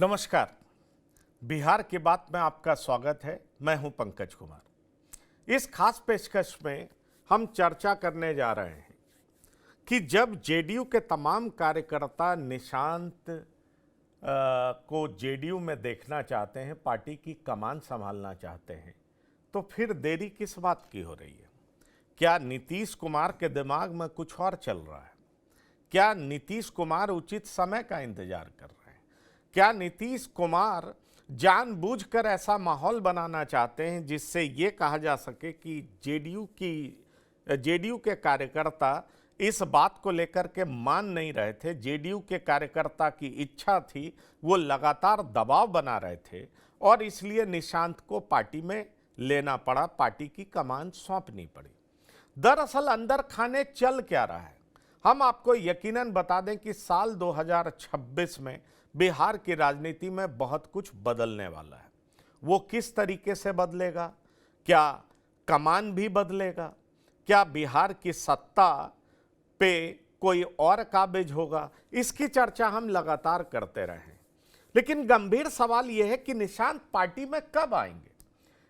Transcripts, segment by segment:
नमस्कार। बिहार की बात में आपका स्वागत है। मैं हूं पंकज कुमार। इस खास पेशकश में हम चर्चा करने जा रहे हैं कि जब जेडीयू के तमाम कार्यकर्ता निशांत को जेडीयू में देखना चाहते हैं, पार्टी की कमान संभालना चाहते हैं, तो फिर देरी किस बात की हो रही है? क्या नीतीश कुमार के दिमाग में कुछ और चल रहा है? क्या नीतीश कुमार उचित समय का इंतजार कर रहे हैं? क्या नीतीश कुमार जानबूझकर ऐसा माहौल बनाना चाहते हैं जिससे ये कहा जा सके कि जेडीयू के कार्यकर्ता इस बात को लेकर के मान नहीं रहे थे? जेडीयू के कार्यकर्ता की इच्छा थी, वो लगातार दबाव बना रहे थे और इसलिए निशांत को पार्टी में लेना पड़ा, पार्टी की कमान सौंपनी पड़ी। दरअसल अंदर खाने चल क्या रहा है, हम आपको यकीनन बता दें कि साल 2026 में बिहार की राजनीति में बहुत कुछ बदलने वाला है। वो किस तरीके से बदलेगा? क्या कमान भी बदलेगा? क्या बिहार की सत्ता पे कोई और काबिज होगा? इसकी चर्चा हम लगातार करते रहे हैं, लेकिन गंभीर सवाल यह है कि निशांत पार्टी में कब आएंगे?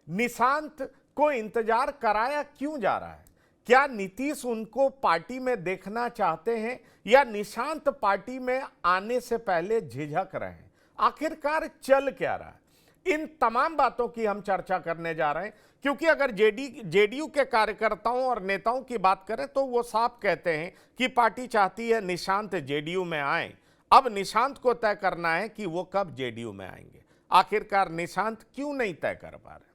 निशांत को इंतजार कराया क्यों जा रहा है? क्या नीतीश उनको पार्टी में देखना चाहते हैं या निशांत पार्टी में आने से पहले झिझक रहे हैं? आखिरकार चल क्या रहा है? इन तमाम बातों की हम चर्चा करने जा रहे हैं, क्योंकि अगर जेडीयू के कार्यकर्ताओं और नेताओं की बात करें तो वो साफ कहते हैं कि पार्टी चाहती है निशांत जेडीयू में आए। अब निशांत को तय करना है कि वो कब जेडीयू में आएंगे। आखिरकार निशांत क्यों नहीं तय कर पा रहे?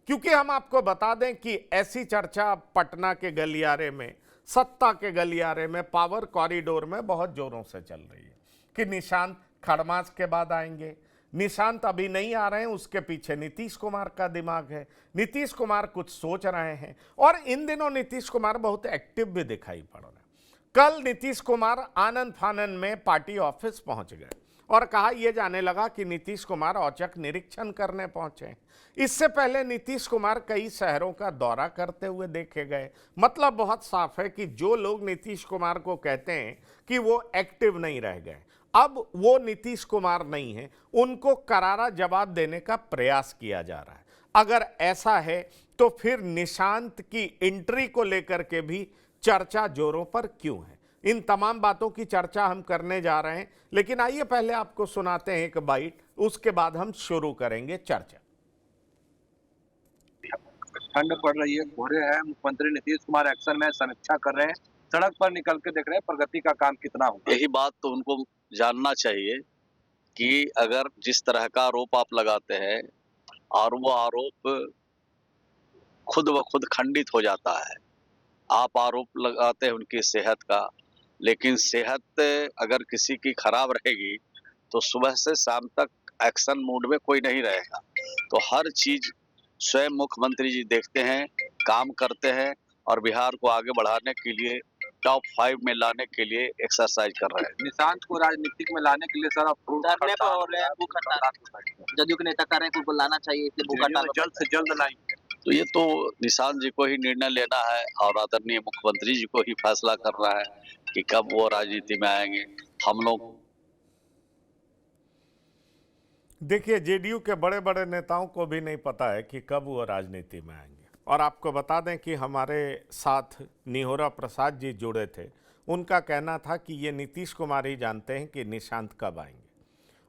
क्योंकि हम आपको बता दें कि ऐसी चर्चा पटना के गलियारे में, सत्ता के गलियारे में, पावर कॉरिडोर में बहुत जोरों से चल रही है कि निशांत खड़मास के बाद आएंगे। निशांत अभी नहीं आ रहे हैं, उसके पीछे नीतीश कुमार का दिमाग है। नीतीश कुमार कुछ सोच रहे हैं और इन दिनों नीतीश कुमार बहुत एक्टिव भी दिखाई पड़ रहे हैं। कल नीतीश कुमार आनंद फानन में पार्टी ऑफिस पहुंच गए और कहा यह जाने लगा कि नीतीश कुमार औचक निरीक्षण करने पहुंचे। इससे पहले नीतीश कुमार कई शहरों का दौरा करते हुए देखे गए। मतलब बहुत साफ है कि जो लोग नीतीश कुमार को कहते हैं कि वो एक्टिव नहीं रह गए, अब वो नीतीश कुमार नहीं है, उनको करारा जवाब देने का प्रयास किया जा रहा है। अगर ऐसा है तो फिर निशांत की एंट्री को लेकर के भी चर्चा जोरों पर क्यों है? इन तमाम बातों की चर्चा हम करने जा रहे हैं, लेकिन आइए पहले आपको सुनाते हैं एक बाइट, उसके बाद हम शुरू करेंगे चर्चा। ठंड पड़ रही है, कोहरे हैं, मुख्यमंत्री नीतीश कुमार एक्शन में समीक्षा कर रहे हैं, सड़क पर निकल के देख रहे हैं प्रगति का काम कितना हुआ। यही बात तो उनको जानना चाहिए कि अगर जिस तरह का आरोप आप लगाते हैं और वो आरोप खुद ब खुद खंडित हो जाता है। आप आरोप लगाते हैं उनकी सेहत का, लेकिन सेहत अगर किसी की खराब रहेगी तो सुबह से शाम तक एक्शन मूड में कोई नहीं रहेगा। तो हर चीज स्वयं मुख्यमंत्री जी देखते हैं, काम करते हैं और बिहार को आगे बढ़ाने के लिए टॉप 5 में लाने के लिए एक्सरसाइज कर रहे हैं। निशांत को राजनीतिक में लाने के लिए सर भूख हड़ताल जदयू के नेता कह रहे हैं कि उनको लाना चाहिए, इसलिए भूख हड़ताल जल्द से जल्द लाएंगे। तो ये तो निशांत जी को ही निर्णय लेना है और आदरणीय मुख्यमंत्री जी को ही फैसला करना है कि कब वो राजनीति में आएंगे। हम लोग देखिए, जेडीयू के बड़े बड़े नेताओं को भी नहीं पता है कि कब वो राजनीति में आएंगे। और आपको बता दें कि हमारे साथ निहोरा प्रसाद जी जुड़े थे, उनका कहना था कि ये नीतीश कुमार ही जानते हैं कि निशांत कब आएंगे,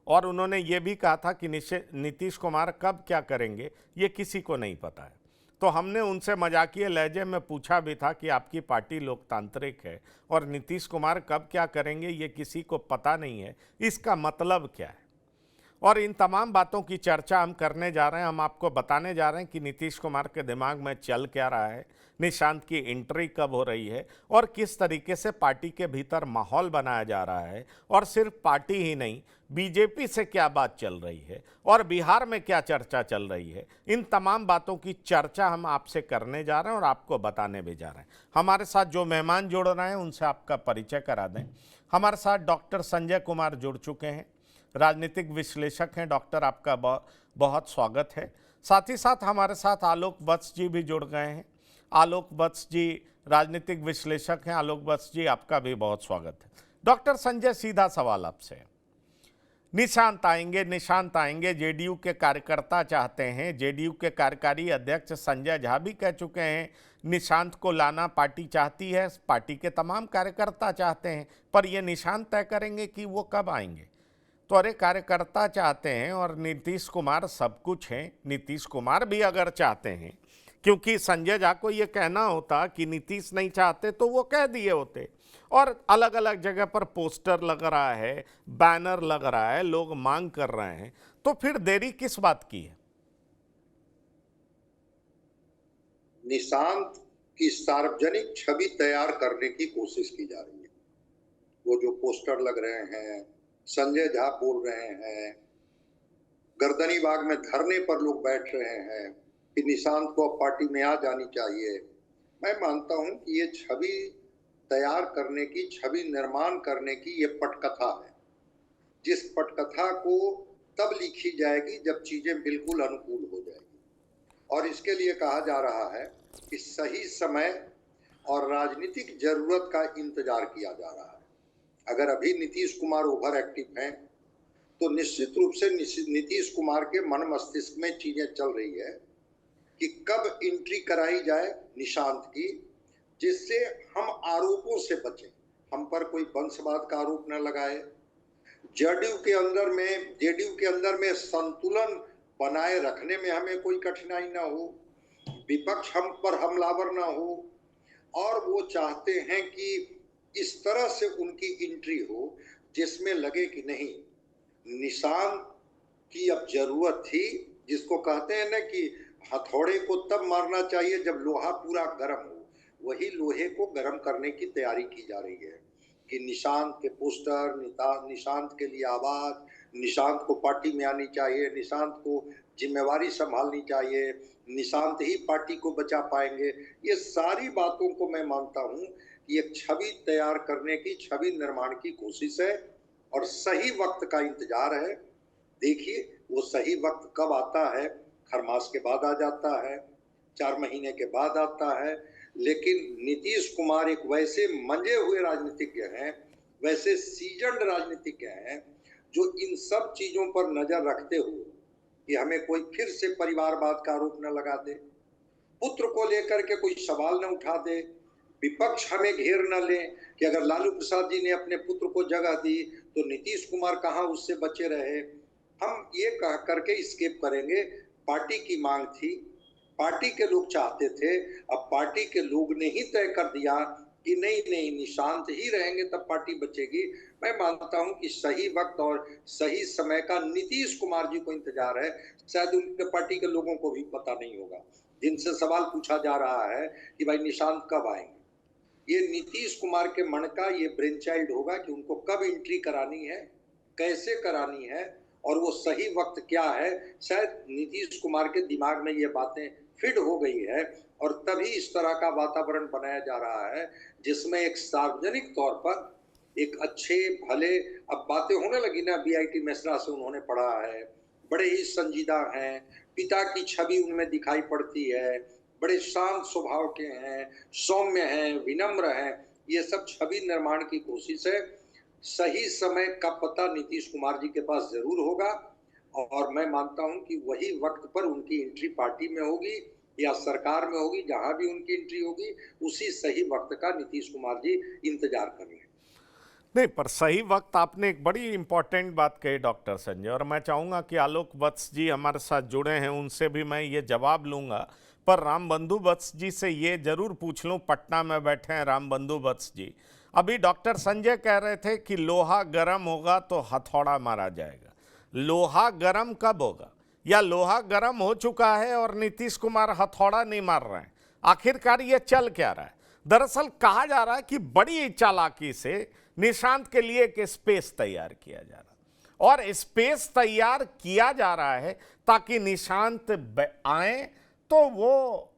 और उन्होंने ये भी कहा था कि नीतीश कुमार कब क्या करेंगे ये किसी को नहीं पता है। तो हमने उनसे मजाकिया लहजे में पूछा भी था कि आपकी पार्टी लोकतांत्रिक है और नीतीश कुमार कब क्या करेंगे ये किसी को पता नहीं है, इसका मतलब क्या है? और इन तमाम बातों की चर्चा हम करने जा रहे हैं। हम आपको बताने जा रहे हैं कि नीतीश कुमार के दिमाग में चल क्या रहा है, निशांत की एंट्री कब हो रही है और किस तरीके से पार्टी के भीतर माहौल बनाया जा रहा है, और सिर्फ पार्टी ही नहीं, बीजेपी से क्या बात चल रही है और बिहार में क्या चर्चा चल रही है। इन तमाम बातों की चर्चा हम आपसे करने जा रहे हैं और आपको बताने भी जा रहे हैं। हमारे साथ जो मेहमान जुड़ रहे हैं उनसे आपका परिचय करा दें। हमारे साथ डॉक्टर संजय कुमार जुड़ चुके हैं, राजनीतिक विश्लेषक हैं। डॉक्टर, आपका बहुत स्वागत है। साथ ही साथ हमारे साथ आलोक वत्स जी भी जुड़ गए हैं। आलोक वत्स जी राजनीतिक विश्लेषक हैं। आलोक वत्स जी, आपका भी बहुत स्वागत है। डॉक्टर संजय, सीधा सवाल आपसे, निशांत आएंगे। जेडीयू के कार्यकर्ता चाहते हैं, जेडीयू के कार्यकारी अध्यक्ष संजय झा भी कह चुके हैं निशांत को लाना पार्टी चाहती है, पार्टी के तमाम कार्यकर्ता चाहते हैं, पर ये निशांत तय करेंगे कि वो कब आएंगे। तो अरे कार्यकर्ता चाहते हैं और नीतीश कुमार सब कुछ हैं। नीतीश कुमार भी अगर चाहते हैं, क्योंकि संजय झा को ये कहना होता कि नीतीश नहीं चाहते तो वो कह दिए होते। और अलग अलग जगह पर पोस्टर लग रहा है, बैनर लग रहा है, लोग मांग कर रहे हैं, तो फिर देरी किस बात की है? निशांत की सार्वजनिक छवि तैयार करने की कोशिश की जा रही है। वो जो पोस्टर लग रहे हैं, संजय झा बोल रहे हैं, गर्दनी बाग में धरने पर लोग बैठ रहे हैं कि निशांत को अब पार्टी में आ जानी चाहिए। मैं मानता हूं कि ये छवि तैयार करने की, छवि निर्माण करने की ये पटकथा है, जिस पटकथा को तब लिखी जाएगी जब चीजें बिल्कुल अनुकूल हो जाएगी। और इसके लिए कहा जा रहा है कि सही समय और राजनीतिक जरूरत का इंतजार किया जा रहा है। अगर अभी नीतीश कुमार ओवर एक्टिव हैं तो निश्चित रूप से नीतीश कुमार के मन मस्तिष्क में चीजें चल रही है कि कब एंट्री कराई जाए निशांत की, जिससे हम आरोपों से बचें, हम पर कोई वंशवाद का आरोप न लगाए, जेडीयू के अंदर में संतुलन बनाए रखने में हमें कोई कठिनाई ना हो, विपक्ष हम पर हमलावर ना हो। और वो चाहते हैं कि इस तरह से उनकी एंट्री हो जिसमें लगे कि नहीं, निशांत की अब जरूरत थी, जिसको कहते हैं ना कि हथौड़े को तब मारना चाहिए जब लोहा पूरा गर्म हो, वही लोहे को गर्म करने की तैयारी की जा रही है कि निशांत के पोस्टर, निशांत के लिए आवाज, निशांत को पार्टी में आनी चाहिए, निशांत को जिम्मेवारी संभालनी चाहिए, निशांत ही पार्टी को बचा पाएंगे। ये सारी बातों को मैं मानता हूं कि एक छवि तैयार करने की, छवि निर्माण की कोशिश है और सही वक्त का इंतजार है। देखिए वो सही वक्त कब आता है, खरमास के बाद आ जाता है, 4 महीने के बाद आता है, लेकिन नीतीश कुमार एक वैसे मंजे हुए राजनीतिज्ञ हैं, वैसे सीजन्ड राजनीतिज्ञ हैं, जो इन सब चीजों पर नजर रखते हुए कि हमें कोई फिर से परिवारवाद का आरोप न लगा दे, पुत्र को लेकर के कोई सवाल न उठा दे, विपक्ष हमें घेर न ले कि अगर लालू प्रसाद जी ने अपने पुत्र को जगह दी तो नीतीश कुमार कहां उससे बचे रहे। हम ये कह करके स्केप करेंगे। पार्टी की मांग थी, पार्टी के लोग चाहते थे, अब पार्टी के लोग ने ही तय कर दिया कि नहीं निशांत ही रहेंगे तब पार्टी बचेगी। मैं मानता हूं कि सही वक्त और सही समय का नीतीश कुमार जी को इंतजार है, शायद उनके पार्टी के लोगों को भी पता नहीं होगा। जिनसे सवाल पूछा जा रहा है कि भाई निशांत कब आएंगे, ये नीतीश कुमार के मन का ये ब्रेन चाइल्ड होगा कि उनको कब एंट्री करानी है, कैसे करानी है और वो सही वक्त क्या है। शायद नीतीश कुमार के दिमाग में ये बातें फिट हो गई है और तभी इस तरह का वातावरण बनाया जा रहा है जिसमें एक सार्वजनिक तौर पर एक अच्छे भले, अब बातें होने लगी ना, बीआईटी मिश्रा से उन्होंने पढ़ा है, बड़े ही संजीदा हैं, पिता की छवि उनमें दिखाई पड़ती है, बड़े शांत स्वभाव के हैं, सौम्य हैं, विनम्र हैं। ये सब छवि निर्माण की कोशिश है। सही समय का पता नीतीश कुमार जी के पास जरूर होगा और मैं मानता हूं कि वही वक्त पर उनकी एंट्री पार्टी में होगी या सरकार में होगी, जहां भी उनकी एंट्री होगी उसी सही वक्त का नीतीश कुमार जी इंतजार कर रहे हैं। नहीं, पर सही वक्त आपने एक बड़ी इंपॉर्टेंट बात कही डॉक्टर संजय, और मैं चाहूँगा कि आलोक वत्स जी हमारे साथ जुड़े हैं, उनसे भी मैं ये जवाब लूँगा, पर रामबंधु वत्स जी से ये जरूर पूछ लूँ, पटना में बैठे हैं रामबंधु वत्स जी। अभी डॉक्टर संजय कह रहे थे कि लोहा गर्म होगा तो हथौड़ा मारा जाएगा। लोहा गर्म कब होगा, या लोहा गर्म हो चुका है और नीतीश कुमार हथौड़ा नहीं मार रहे हैं? आखिरकार ये चल क्या रहा है? दरअसल कहा जा रहा है कि बड़ी चालाकी से निशांत के लिए एक स्पेस तैयार किया जा रहा है और स्पेस तैयार किया जा रहा है ताकि निशांत आए तो वो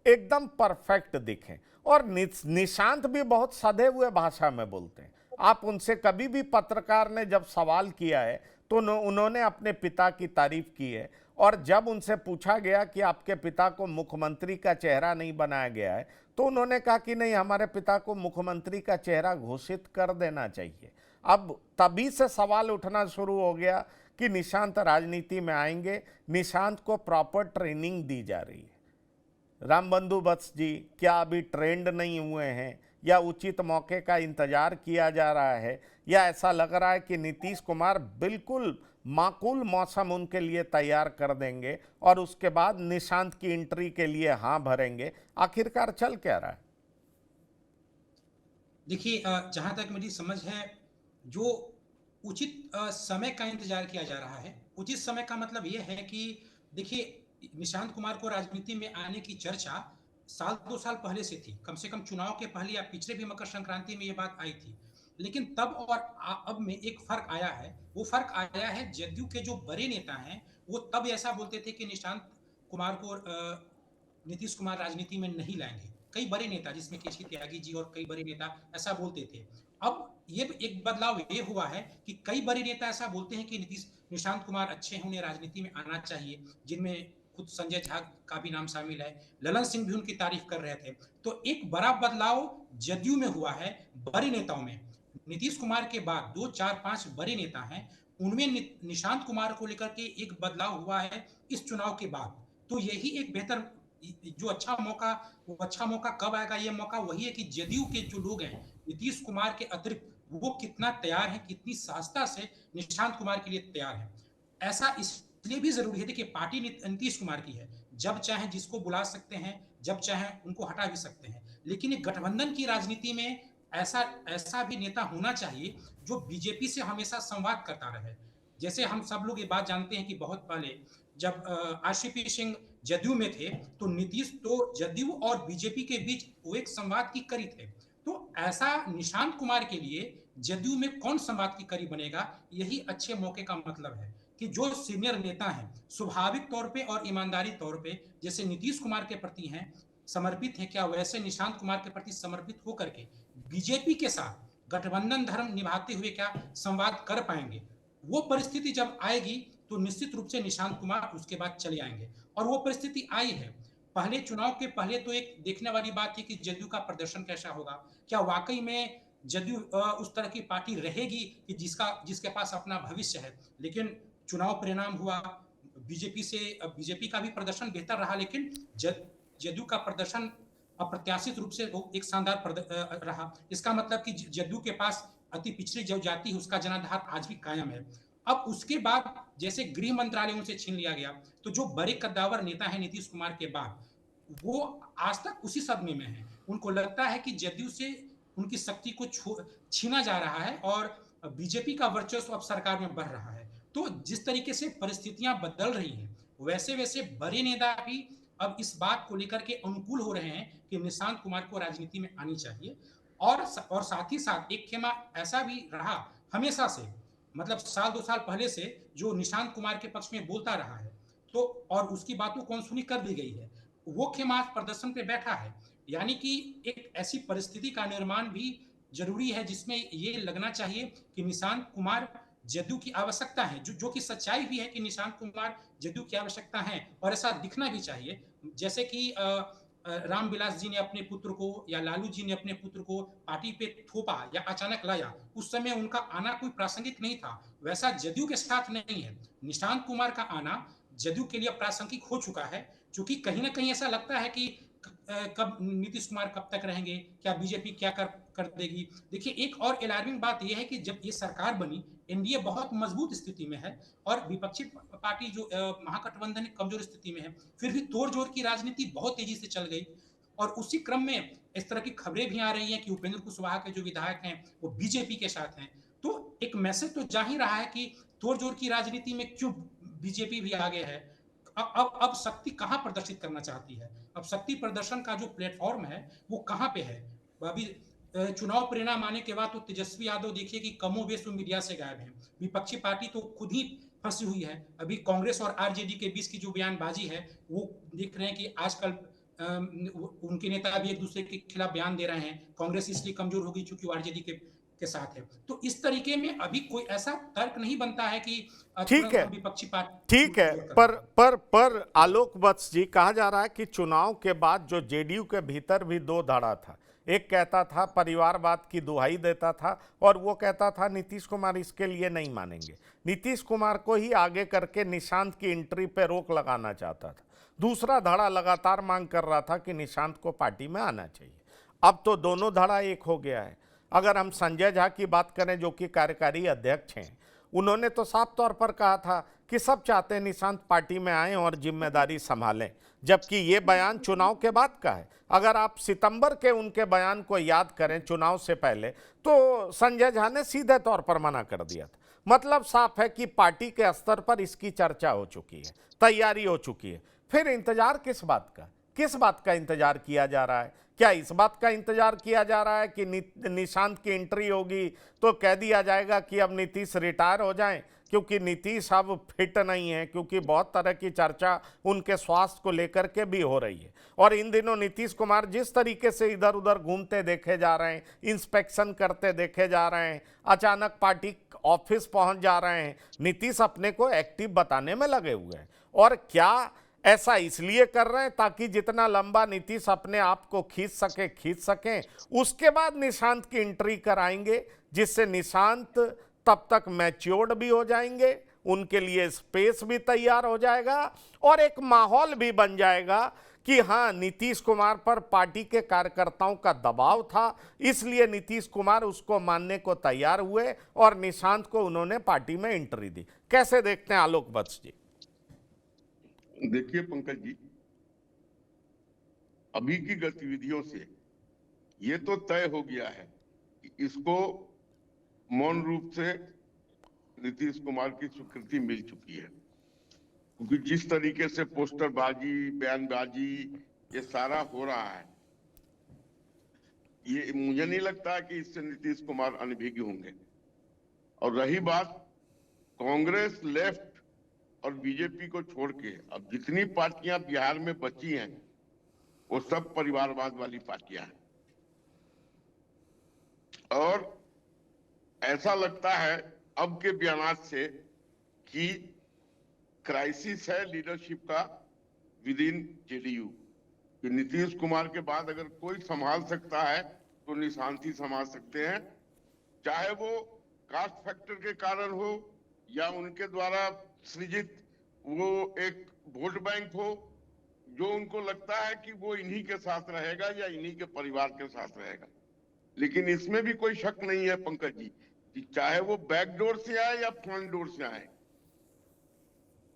एकदम परफेक्ट दिखें। और निशांत भी बहुत सधे हुए भाषा में बोलते हैं। आप उनसे कभी भी पत्रकार ने जब सवाल किया है तो उन्होंने अपने पिता की तारीफ की है, और जब उनसे पूछा गया कि आपके पिता को मुख्यमंत्री का चेहरा नहीं बनाया गया है तो उन्होंने कहा कि नहीं, हमारे पिता को मुख्यमंत्री का चेहरा घोषित कर देना चाहिए। अब तभी से सवाल उठना शुरू हो गया कि निशांत राजनीति में आएंगे, निशांत को प्रॉपर ट्रेनिंग दी जा रही है। रामबंधु वत्स जी क्या अभी ट्रेंड नहीं हुए हैं, या उचित मौके का इंतजार किया जा रहा है, या ऐसा लग रहा है कि नीतीश कुमार बिल्कुल माकूल मौसम उनके लिए तैयार कर देंगे और उसके बाद निशांत की एंट्री के लिए हाँ भरेंगे? आखिरकार चल क्या रहा है? देखिए, जहाँ तक मेरी समझ है, जो उचित समय का इंतजार किया जा रहा है। उचित समय का मतलब ये है कि देखिए, निशांत कुमार को राजनीति में आने की चर्चा साल 2 साल पहले से थी। कम से कम चुनाव के पहले या पिछले भी मकर संक्रांति में ये बात आई थी। लेकिन तब और अब में एक फर्क आया है। वो फर्क आया है, जदयू के जो बड़े नेता हैं, वो तब ऐसा बोलते थे कि निशांत कुमार को नीतीश कुमार राजनीति में नहीं लाएंगे। कई बड़े नेता, जिसमें केसी त्यागी जी और कई बड़े नेता ऐसा बोलते थे। अब ये एक बदलाव ये हुआ है कि कई बड़े नेता ऐसा बोलते हैं कि निशांत कुमार अच्छे हैं, उन्हें राजनीति में आना चाहिए, जिनमें खुद संजय झा का भी नाम शामिल है। ललन सिंह भी उनकी तारीफ कर रहे थे। तो एक बड़ा बदलाव जदयू में हुआ है, बड़े नेताओं में। नीतीश कुमार के बाद 2, 4, 5 बड़े नेता हैं, उनमें निशांत कुमार को लेकर के एक बदलाव हुआ है इस चुनाव के बाद। तो यही एक बेहतर, जो अच्छा मौका कब आएगा? ये मौका वही है कि जदयू के जो लोग हैं, नीतीश कुमार के अतिरिक्त, वो कितना तैयार है, कितनी सहजता से निशांत कुमार के लिए तैयार है। ऐसा इसलिए भी जरूरी है। देखिए, पार्टी नीतीश कुमार की है, जब चाहे जिसको बुला सकते हैं, जब चाहे उनको हटा भी सकते हैं। लेकिन एक गठबंधन की राजनीति में ऐसा भी नेता होना चाहिए जो बीजेपी से हमेशा संवाद करता रहे। जैसे हम सब लोग ये बात जानते हैं कि बहुत पहले जब आरसीपी सिंह जदयू में थे, तो नीतीश तो जदयू और बीजेपी के बीच वो एक संवाद की कड़ी थे। तो ऐसा निशांत कुमार के लिए जदयू में कौन संवाद की कड़ी बनेगा, यही अच्छे मौके का मतलब है कि जो सीनियर नेता हैं, स्वाभाविक तौर पे और ईमानदारी तौर पे जैसे नीतीश कुमार के प्रति हैं, समर्पित हैं, क्या वैसे निशांत कुमार के प्रति समर्पित होकर के बीजेपी के साथ गठबंधन धर्म निभाते हुए क्या संवाद कर पाएंगे? वो परिस्थिति जब आएगी तो निश्चित रूप से निशांत कुमार उसके बाद चले आएंगे, और वो परिस्थिति आई है। पहले चुनाव के पहले तो एक देखने वाली बात थी कि जदयू का प्रदर्शन कैसा होगा, क्या वाकई में जदयू उस तरह की पार्टी रहेगी कि जिसके पास अपना भविष्य है। लेकिन चुनाव परिणाम हुआ, बीजेपी का भी प्रदर्शन बेहतर रहा, लेकिन जदयू का प्रदर्शन अप्रत्याशित रूप से एक शानदार रहा। इसका मतलब कि जदयू के पास अति पिछड़ी जो जाति है, उसका जनाधार आज भी कायम है। अब उसके बाद जैसे गृह मंत्रालय उनसे छीन लिया गया, तो जो बड़े कद्दावर नेता है नीतीश कुमार के बाद, वो आज तक उसी सदमे में है। उनको लगता है कि जदयू से उनकी शक्ति को छीना जा रहा है और बीजेपी का वर्चस्व अब सरकार में बढ़ रहा है। तो जिस तरीके से परिस्थितियां बदल रही हैं, वैसे वैसे बड़े नेता भी अब इस बात को लेकर के अनुकूल हो रहे हैं कि निशांत कुमार को राजनीति में आनी चाहिए। और साथ ही साथ एक खेमा ऐसा भी रहा हमेशा से, मतलब साल 2 साल पहले से, जो निशांत कुमार के पक्ष में बोलता रहा है, तो और उसकी बातों को अनसुनी कर दी गई है, वो खेमा आज प्रदर्शन पे बैठा है। यानी कि एक ऐसी परिस्थिति का निर्माण भी जरूरी है जिसमें ये लगना चाहिए कि निशांत कुमार जदयू की आवश्यकता है, जो कि सच्चाई भी है कि निशांत कुमार जदयू की आवश्यकता है, और ऐसा दिखना भी चाहिए। जैसे कि रामविलास जी ने अपने पुत्र को, या लालू जी ने अपने पुत्र को पार्टी पे थोपा या अचानक लाया, उस समय उनका आना कोई प्रासंगिक नहीं था, वैसा जदयू के साथ नहीं है। निशांत कुमार का आना जदयू के लिए प्रासंगिक हो चुका है, क्योंकि कहीं ना कहीं ऐसा लगता है कि कब नीतीश कुमार कब तक रहेंगे, क्या बीजेपी क्या कर देगी। देखिए, एक और अलार्मिंग बात यह है कि जब ये सरकार बनी, एनडीए बहुत मजबूत स्थिति में है और विपक्षी पार्टी जो महागठबंधन कमजोर स्थिति में है, फिर भी तोड़ जोड़ की राजनीति बहुत तेजी से चल गई। और उसी क्रम में इस तरह की खबरें भी आ रही हैं कि उपेंद्र कुशवाहा के जो विधायक हैं वो बीजेपी के साथ हैं। तो एक मैसेज तो जा ही रहा है कि तोड़ जोड़ की राजनीति में क्यों बीजेपी भी आगे है। अब शक्ति कहां प्रदर्शित करना चाहती है, अब शक्ति प्रदर्शन का जो प्लेटफॉर्म है वो कहां पे है। अभी चुनाव परिणाम आने के बाद तो तेजस्वी यादव देखिए कि कमोबेश मीडिया से गायब है, विपक्षी पार्टी तो खुद ही फंसी हुई है। अभी कांग्रेस और आरजेडी के बीच की जो बयानबाजी है, वो देख रहे हैं कि आजकल उनके नेता भी एक दूसरे के खिलाफ बयान दे रहे हैं। कांग्रेस इसलिए कमजोर होगी क्योंकि आरजेडी के के साथ है। तो इस तरीके में अभी कोई ऐसा तर्क नहीं बनता है कि ठीक तुरंत है, हम विपक्षी पार्टी ठीक है, पर आलोक वत्स जी, कहा जा रहा है कि चुनाव के बाद जो जेडीयू के भीतर भी दो धड़ा था। एक कहता था, परिवारवाद की दुहाई देता था, और वो कहता था नीतीश कुमार इसके लिए नहीं मानेंगे। नीतीश कुमार को ही आगे करके निशांत की एंट्री पे रोक लगाना चाहता था। दूसरा धड़ा लगातार मांग कर रहा था कि निशांत को पार्टी में आना चाहिए। अब तो दोनों धड़ा एक हो गया है। अगर हम संजय झा की बात करें, जो कि कार्यकारी अध्यक्ष हैं, उन्होंने तो साफ तौर पर कहा था कि सब चाहते हैं निशांत पार्टी में आए और जिम्मेदारी संभालें, जबकि ये बयान चुनाव के बाद का है। अगर आप सितंबर के उनके बयान को याद करें, चुनाव से पहले, तो संजय झा ने सीधे तौर पर मना कर दिया था। मतलब साफ है कि पार्टी के स्तर पर इसकी चर्चा हो चुकी है, तैयारी हो चुकी है। फिर इंतजार किस बात का? किस बात का इंतजार किया जा रहा है? क्या इस बात का इंतजार किया जा रहा है कि निशांत की एंट्री होगी तो कह दिया जाएगा कि अब नीतीश रिटायर हो जाएं, क्योंकि नीतीश अब फिट नहीं है, क्योंकि बहुत तरह की चर्चा उनके स्वास्थ्य को लेकर के भी हो रही है। और इन दिनों नीतीश कुमार जिस तरीके से इधर उधर घूमते देखे जा रहे हैं, इंस्पेक्शन करते देखे जा रहे हैं, अचानक पार्टी ऑफिस पहुंच जा रहे हैं, नीतीश अपने को एक्टिव बताने में लगे हुए हैं। और क्या ऐसा इसलिए कर रहे हैं ताकि जितना लंबा नीतीश अपने आप को खींच सकें, उसके बाद निशांत की एंट्री कराएंगे, जिससे निशांत तब तक मैच्योर्ड भी हो जाएंगे, उनके लिए स्पेस भी तैयार हो जाएगा, और एक माहौल भी बन जाएगा कि हाँ, नीतीश कुमार पर पार्टी के कार्यकर्ताओं का दबाव था, इसलिए नीतीश कुमार उसको मानने को तैयार हुए और निशांत को उन्होंने पार्टी में एंट्री दी। कैसे देखते हैं आलोक वत्स जी? देखिए पंकज जी, अभी की गतिविधियों से ये तो तय हो गया है कि इसको मौन रूप से नीतीश कुमार की स्वीकृति मिल चुकी है, क्योंकि जिस तरीके से पोस्टरबाजी, बयानबाजी ये सारा हो रहा है, ये मुझे नहीं लगता है कि इससे नीतीश कुमार अनभिज्ञ होंगे। और रही बात कांग्रेस, लेफ्ट और बीजेपी को छोड़ के अब जितनी पार्टियां बिहार में बची हैं, वो सब परिवारवाद वाली पार्टियां हैं। और ऐसा लगता है अब के बयान से कि क्राइसिस है लीडरशिप का विद इन जेडीयू, कि नीतीश कुमार के बाद अगर कोई संभाल सकता है तो निशांत ही संभाल सकते हैं, चाहे वो कास्ट फैक्टर के कारण हो या उनके द्वारा सृजित वो एक वोट बैंक हो, जो उनको लगता है कि वो इन्हीं के साथ रहेगा या इन्हीं के परिवार के साथ रहेगा। लेकिन इसमें भी कोई शक नहीं है पंकज जी कि चाहे वो बैकडोर से आए या फ्रंट डोर से आए,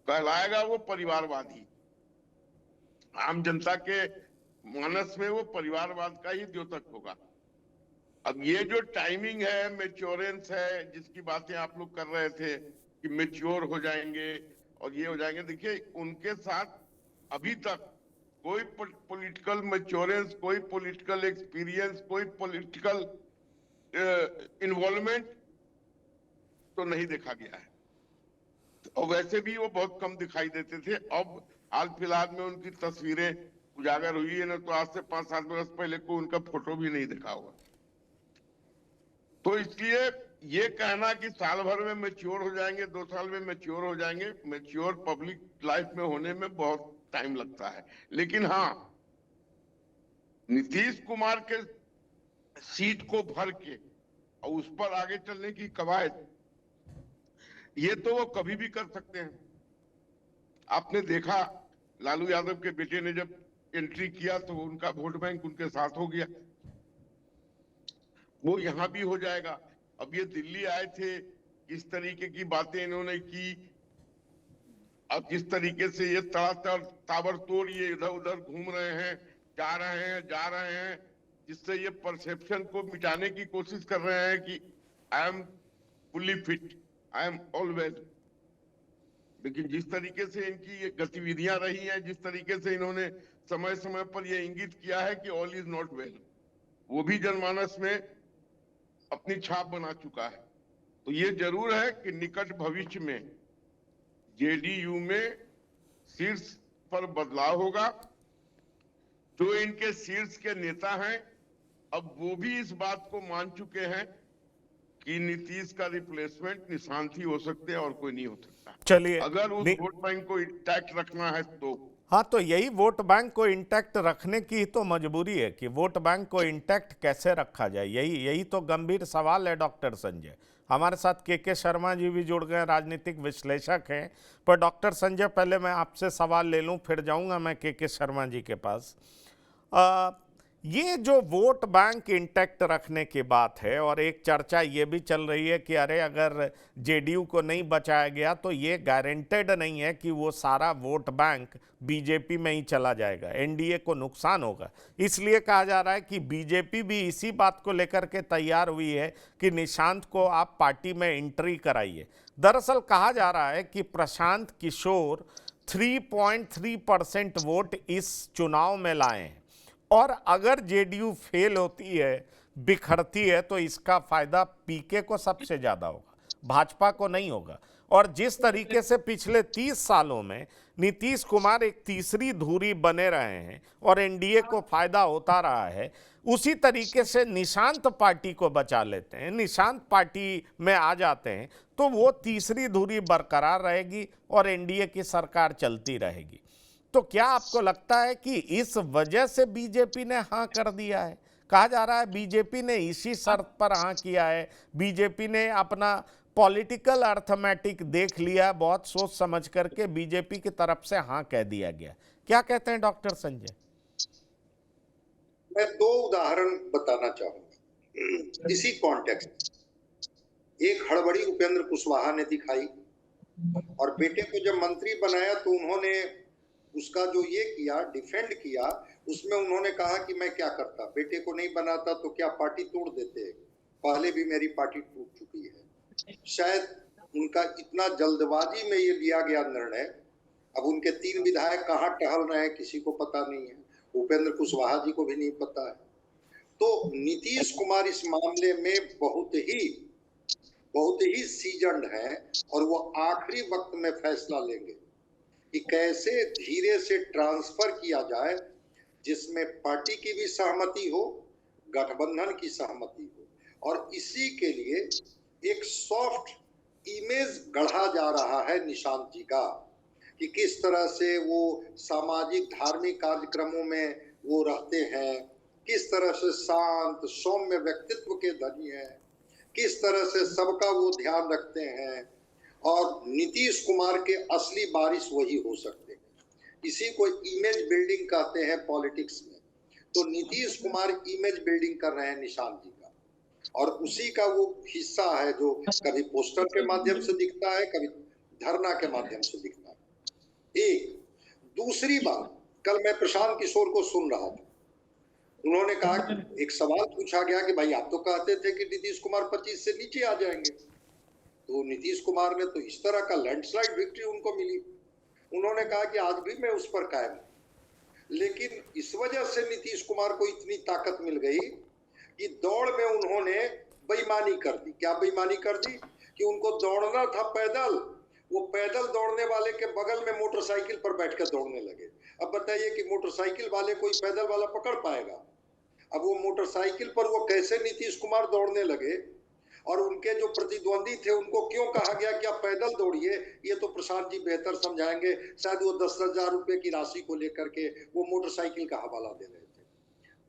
कहलाएगा वो परिवारवादी। आम जनता के मानस में वो परिवारवाद का ही द्योतक होगा। अब ये जो टाइमिंग है, मैच्योरेंस है, जिसकी बातें आप लोग कर रहे थे कि मैच्योर हो जाएंगे और ये हो जाएंगे, देखिए उनके साथ अभी तक कोई पॉलिटिकल मैच्योरेंस, कोई पॉलिटिकल एक्सपीरियंस, कोई पॉलिटिकल इन्वॉल्वमेंट तो नहीं देखा गया है। और वैसे भी वो बहुत कम दिखाई देते थे। अब हाल फिलहाल में उनकी तस्वीरें उजागर हुई है ना, तो आज से 5-7 वर्ष पहले को उनका फोटो भी नहीं देखा हुआ। तो इसलिए ये कहना कि साल भर में मैच्योर हो जाएंगे, 2 साल में मैच्योर हो जाएंगे, मैच्योर पब्लिक लाइफ में होने में बहुत टाइम लगता है। लेकिन हाँ, नीतीश कुमार के सीट को भर के और उस पर आगे चलने की कवायद, ये तो वो कभी भी कर सकते हैं। आपने देखा लालू यादव के बेटे ने जब एंट्री किया तो उनका वोट बैंक उनके साथ हो गया, वो यहां भी हो जाएगा। अब ये दिल्ली आए थे, किस तरीके की बातें इन्होंने की, अब किस तरीके से ये ताबड़तोड़ ये इधर उधर घूम रहे हैं, जा रहे हैं, जिससे ये परसेप्शन को मिटाने की कोशिश कर रहे हैं कि I am fully fit, I am all well. लेकिन जिस तरीके से इनकी ये गतिविधियां रही हैं, जिस तरीके से इन्होंने समय समय पर ये इंगित किया है कि ऑल इज नॉट वेल, वो भी जनमानस में अपनी छाप बना चुका है। तो ये जरूर है कि निकट भविष्य में जेडीयू में शीर्ष पर बदलाव होगा। जो इनके शीर्ष के नेता हैं, अब वो भी इस बात को मान चुके हैं कि नीतीश का रिप्लेसमेंट निशांत ही हो सकते हैं और कोई नहीं हो सकता। चलिए, अगर उस वोट बैंक को इंटैक्ट रखना है तो हाँ, तो यही वोट बैंक को इंटैक्ट रखने की तो मजबूरी है कि वोट बैंक को इंटैक्ट कैसे रखा जाए। यही तो गंभीर सवाल है डॉक्टर संजय। हमारे साथ के शर्मा जी भी जुड़ गए, राजनीतिक विश्लेषक हैं। पर डॉक्टर संजय, पहले मैं आपसे सवाल ले लूं, फिर जाऊंगा मैं के शर्मा जी के पास। ये जो वोट बैंक इंटैक्ट रखने की बात है, और एक चर्चा ये भी चल रही है कि अरे अगर जेडीयू को नहीं बचाया गया तो ये गारंटेड नहीं है कि वो सारा वोट बैंक बीजेपी में ही चला जाएगा, एनडीए को नुकसान होगा। इसलिए कहा जा रहा है कि बीजेपी भी इसी बात को लेकर के तैयार हुई है कि निशांत को आप पार्टी में एंट्री कराइए। दरअसल कहा जा रहा है कि प्रशांत किशोर 3.3% वोट इस चुनाव में लाए हैं, और अगर जेडीयू फेल होती है, बिखरती है, तो इसका फायदा पीके को सबसे ज्यादा होगा, भाजपा को नहीं होगा। और जिस तरीके से पिछले 30 सालों में नीतीश कुमार एक तीसरी धुरी बने रहे हैं और एनडीए को फायदा होता रहा है, उसी तरीके से निशांत पार्टी को बचा लेते हैं, निशांत पार्टी में आ जाते हैं, तो वो तीसरी धुरी बरकरार रहेगी और एनडीए की सरकार चलती रहेगी। तो क्या आपको लगता है कि इस वजह से बीजेपी ने हाँ कर दिया है? कहा जा रहा है बीजेपी ने इसी शर्त पर हाँ किया है, बीजेपी ने अपना पॉलिटिकल अर्थमेटिक देख लिया, बहुत सोच समझ करके बीजेपी की तरफ से हाँ कह दिया गया। क्या कहते हैं डॉक्टर संजय? मैं दो उदाहरण बताना चाहूंगा इसी कॉन्टेक्स्ट। एक हड़बड़ी उपेंद्र कुशवाहा ने दिखाई, और बेटे को जब मंत्री बनाया तो उन्होंने उसका जो ये किया, डिफेंड किया, उसमें उन्होंने कहा कि मैं क्या करता, बेटे को नहीं बनाता तो क्या पार्टी तोड़ देते, पहले भी मेरी पार्टी टूट चुकी है। शायद उनका इतना जल्दबाजी में ये लिया गया निर्णय, अब उनके 3 विधायक कहाँ टहल रहे हैं किसी को पता नहीं है, उपेंद्र कुशवाहा जी को भी नहीं पता है। तो नीतीश कुमार इस मामले में बहुत ही सीजन्ड है, और वो आखिरी वक्त में फैसला लेंगे कि कैसे धीरे से ट्रांसफर किया जाए जिसमें पार्टी की भी सहमति हो, गठबंधन की सहमति हो, और इसी के लिए एक सॉफ्ट इमेज गढ़ा जा रहा है निशांत जी का, कि किस तरह से वो सामाजिक धार्मिक कार्यक्रमों में वो रहते हैं, किस तरह से शांत सौम्य व्यक्तित्व के धनी है, किस तरह से सबका वो ध्यान रखते हैं, और नीतीश कुमार के असली वारिस वही हो सकते हैं। इसी को इमेज बिल्डिंग कहते हैं पॉलिटिक्स में। तो नीतीश कुमार इमेज बिल्डिंग कर रहे हैं निशांत जी का, और उसी का वो हिस्सा है जो कभी पोस्टर के माध्यम से दिखता है, कभी धरना के माध्यम से दिखता है। एक दूसरी बात, कल मैं प्रशांत किशोर को सुन रहा था, उन्होंने कहा कि एक सवाल पूछा गया कि भाई आप तो कहते थे कि नीतीश कुमार 25 से नीचे आ जाएंगे, तो नीतीश कुमार ने तो इस तरह का लैंडस्लाइड विक्ट्री उनको मिली। उन्होंने कहा कि आज भी मैं उस पर कायम हूं, लेकिन इस वजह से नीतीश कुमार को इतनी ताकत मिल गई कि दौड़ में उन्होंने बेईमानी कर दी। क्या बेईमानी कर दी? कि उनको दौड़ना था पैदल, वो पैदल दौड़ने वाले के बगल में मोटरसाइकिल पर बैठकर दौड़ने लगे। अब बताइए कि मोटरसाइकिल वाले कोई पैदल वाला पकड़ पाएगा? अब वो मोटरसाइकिल पर वो कैसे नीतीश कुमार दौड़ने लगे, और उनके जो प्रतिद्वंदी थे उनको क्यों कहा गया कि आप पैदल दौड़िए, ये तो प्रशांत जी बेहतर समझाएंगे। शायद वो 10,000 रुपए की राशि को लेकर के वो मोटरसाइकिल का हवाला दे रहे थे।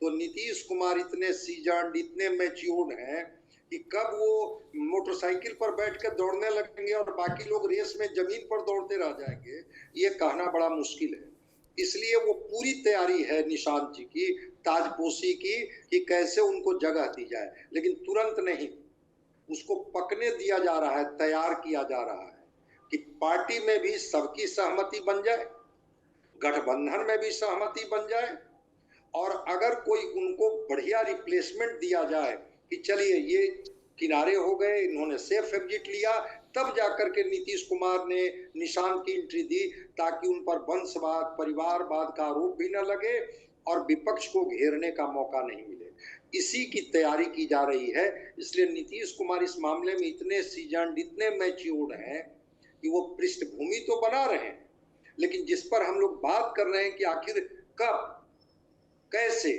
तो नीतीश कुमार इतने सीजन्ड, इतने मैच्योर्ड हैं कि कब वो मोटरसाइकिल पर बैठ कर दौड़ने लगेंगे और बाकी लोग रेस में जमीन पर दौड़ते रह जाएंगे, ये कहना बड़ा मुश्किल है। इसलिए वो पूरी तैयारी है निशांत जी की, ताजपोशी की, कि कैसे उनको जगह दी जाए, लेकिन तुरंत नहीं, उसको पकने दिया जा रहा है, तैयार किया जा रहा है कि पार्टी में भी सबकी सहमति बन जाए, गठबंधन में भी सहमति बन जाए, और अगर कोई उनको बढ़िया रिप्लेसमेंट दिया जाए कि चलिए ये किनारे हो गए, इन्होंने सेफ एग्जिट लिया, तब जाकर के नीतीश कुमार ने निशांत की एंट्री दी, ताकि उन पर वंशवाद, परिवारवाद का आरोप भी न लगे और विपक्ष को घेरने का मौका नहीं मिले। इसी की तैयारी की जा रही है। इसलिए नीतीश कुमार इस मामले में इतने सीजन्ड, इतने मैच्योर्ड हैं कि वो पृष्ठभूमि तो बना रहे हैं, लेकिन जिस पर हम लोग बात कर रहे हैं कि आखिर कब कैसे,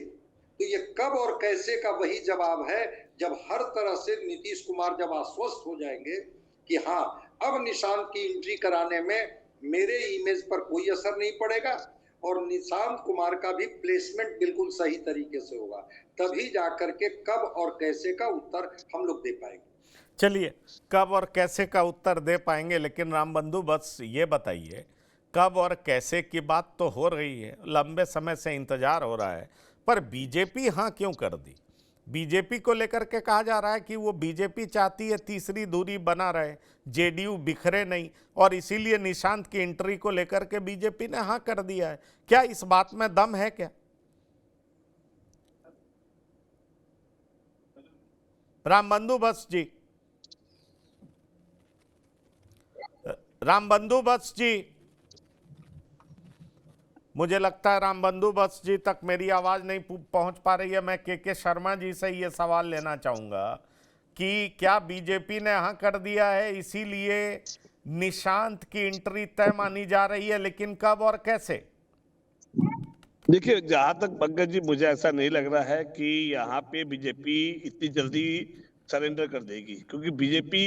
तो ये कब और कैसे का वही जवाब है जब हर तरह से नीतीश कुमार जब आश्वस्त हो जाएंगे कि हाँ, अब निशांत की एंट्री कराने में मेरे इमेज पर कोई असर नहीं पड़ेगा और निशांत कुमार का भी प्लेसमेंट बिल्कुल सही तरीके से होगा, तभी जाकर के कब और कैसे का उत्तर हम लोग दे पाएंगे। चलिए, कब और कैसे का उत्तर दे पाएंगे, लेकिन रामबंधु बस ये बताइए, कब और कैसे की बात तो हो रही है, लंबे समय से इंतजार हो रहा है, पर बीजेपी हाँ क्यों कर दी? बीजेपी को लेकर के कहा जा रहा है कि वो बीजेपी चाहती है तीसरी दूरी बना रहे, जेडीयू बिखरे नहीं, और इसीलिए निशांत की एंट्री को लेकर के बीजेपी ने हाँ कर दिया है। क्या इस बात में दम है क्या? रामबंधु बस जी, रामबंधु बस जी, मुझे लगता है रामबंधु बस जी तक मेरी आवाज नहीं पहुंच पा रही है। मैं के शर्मा जी से ये सवाल लेना चाहूंगा कि क्या बीजेपी ने हाँ कर दिया है, इसीलिए निशांत की एंट्री तय मानी जा रही है, लेकिन कब और कैसे? देखिए, जहां तक पंकज जी, मुझे ऐसा नहीं लग रहा है कि यहाँ पे बीजेपी इतनी जल्दी सरेंडर कर देगी, क्योंकि बीजेपी,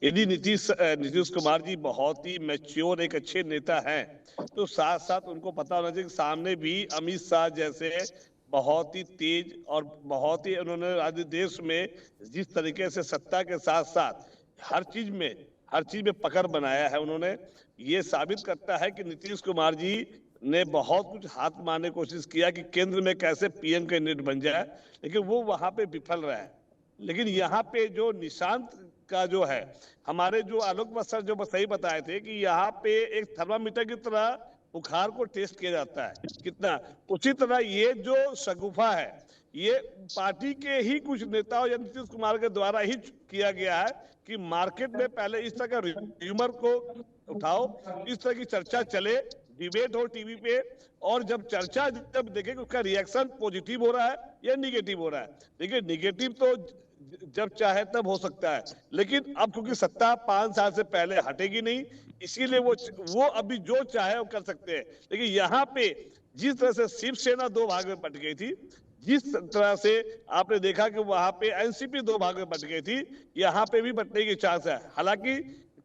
यदि नीतीश कुमार जी बहुत ही मैच्योर एक अच्छे नेता हैं, तो साथ साथ उनको पता होना चाहिए कि सामने भी अमित शाह जैसे बहुत ही तेज और बहुत ही उन्होंने आज देश में जिस तरीके से सत्ता के साथ साथ हर चीज में पकड़ बनाया है उन्होंने, ये साबित करता है कि नीतीश कुमार जी ने बहुत कुछ हाथ मारने की कोशिश किया कि केंद्र में कैसे पीएम कैंडिडेट बन जाए, लेकिन वो वहां पे विफल रहा है। लेकिन यहाँ पे जो निशांत का जो है, हमारे जो आलोक बसर जो सही बताए थे कि यहाँ पे एक थर्मामीटर की तरह बुखार को टेस्ट किया जाता है कितना, उसी तरह ये जो शगुफा है, ये पार्टी के ही कुछ नेताओं या नीतीश कुमार के द्वारा ही किया गया है कि मार्केट में पहले इस तरह का र्यूमर को उठाओ, इस तरह की चर्चा चले, डिबेट हो टीवी पे, और जब चर्चा जब देखें कि उसका रिएक्शन पॉजिटिव हो रहा है या निगेटिव हो रहा है। देखिए, निगेटिव तो जब चाहे तब हो सकता है, लेकिन अब क्योंकि सत्ता 5 साल से पहले हटेगी नहीं, इसीलिए वो अभी जो चाहे वो कर सकते हैं। लेकिन यहाँ पे जिस तरह से शिवसेना 2 भाग में बट गई थी, जिस तरह से आपने देखा कि वहां पे एनसीपी 2 भाग में बट गई थी, यहाँ पे भी बटने की चांस है। हालांकि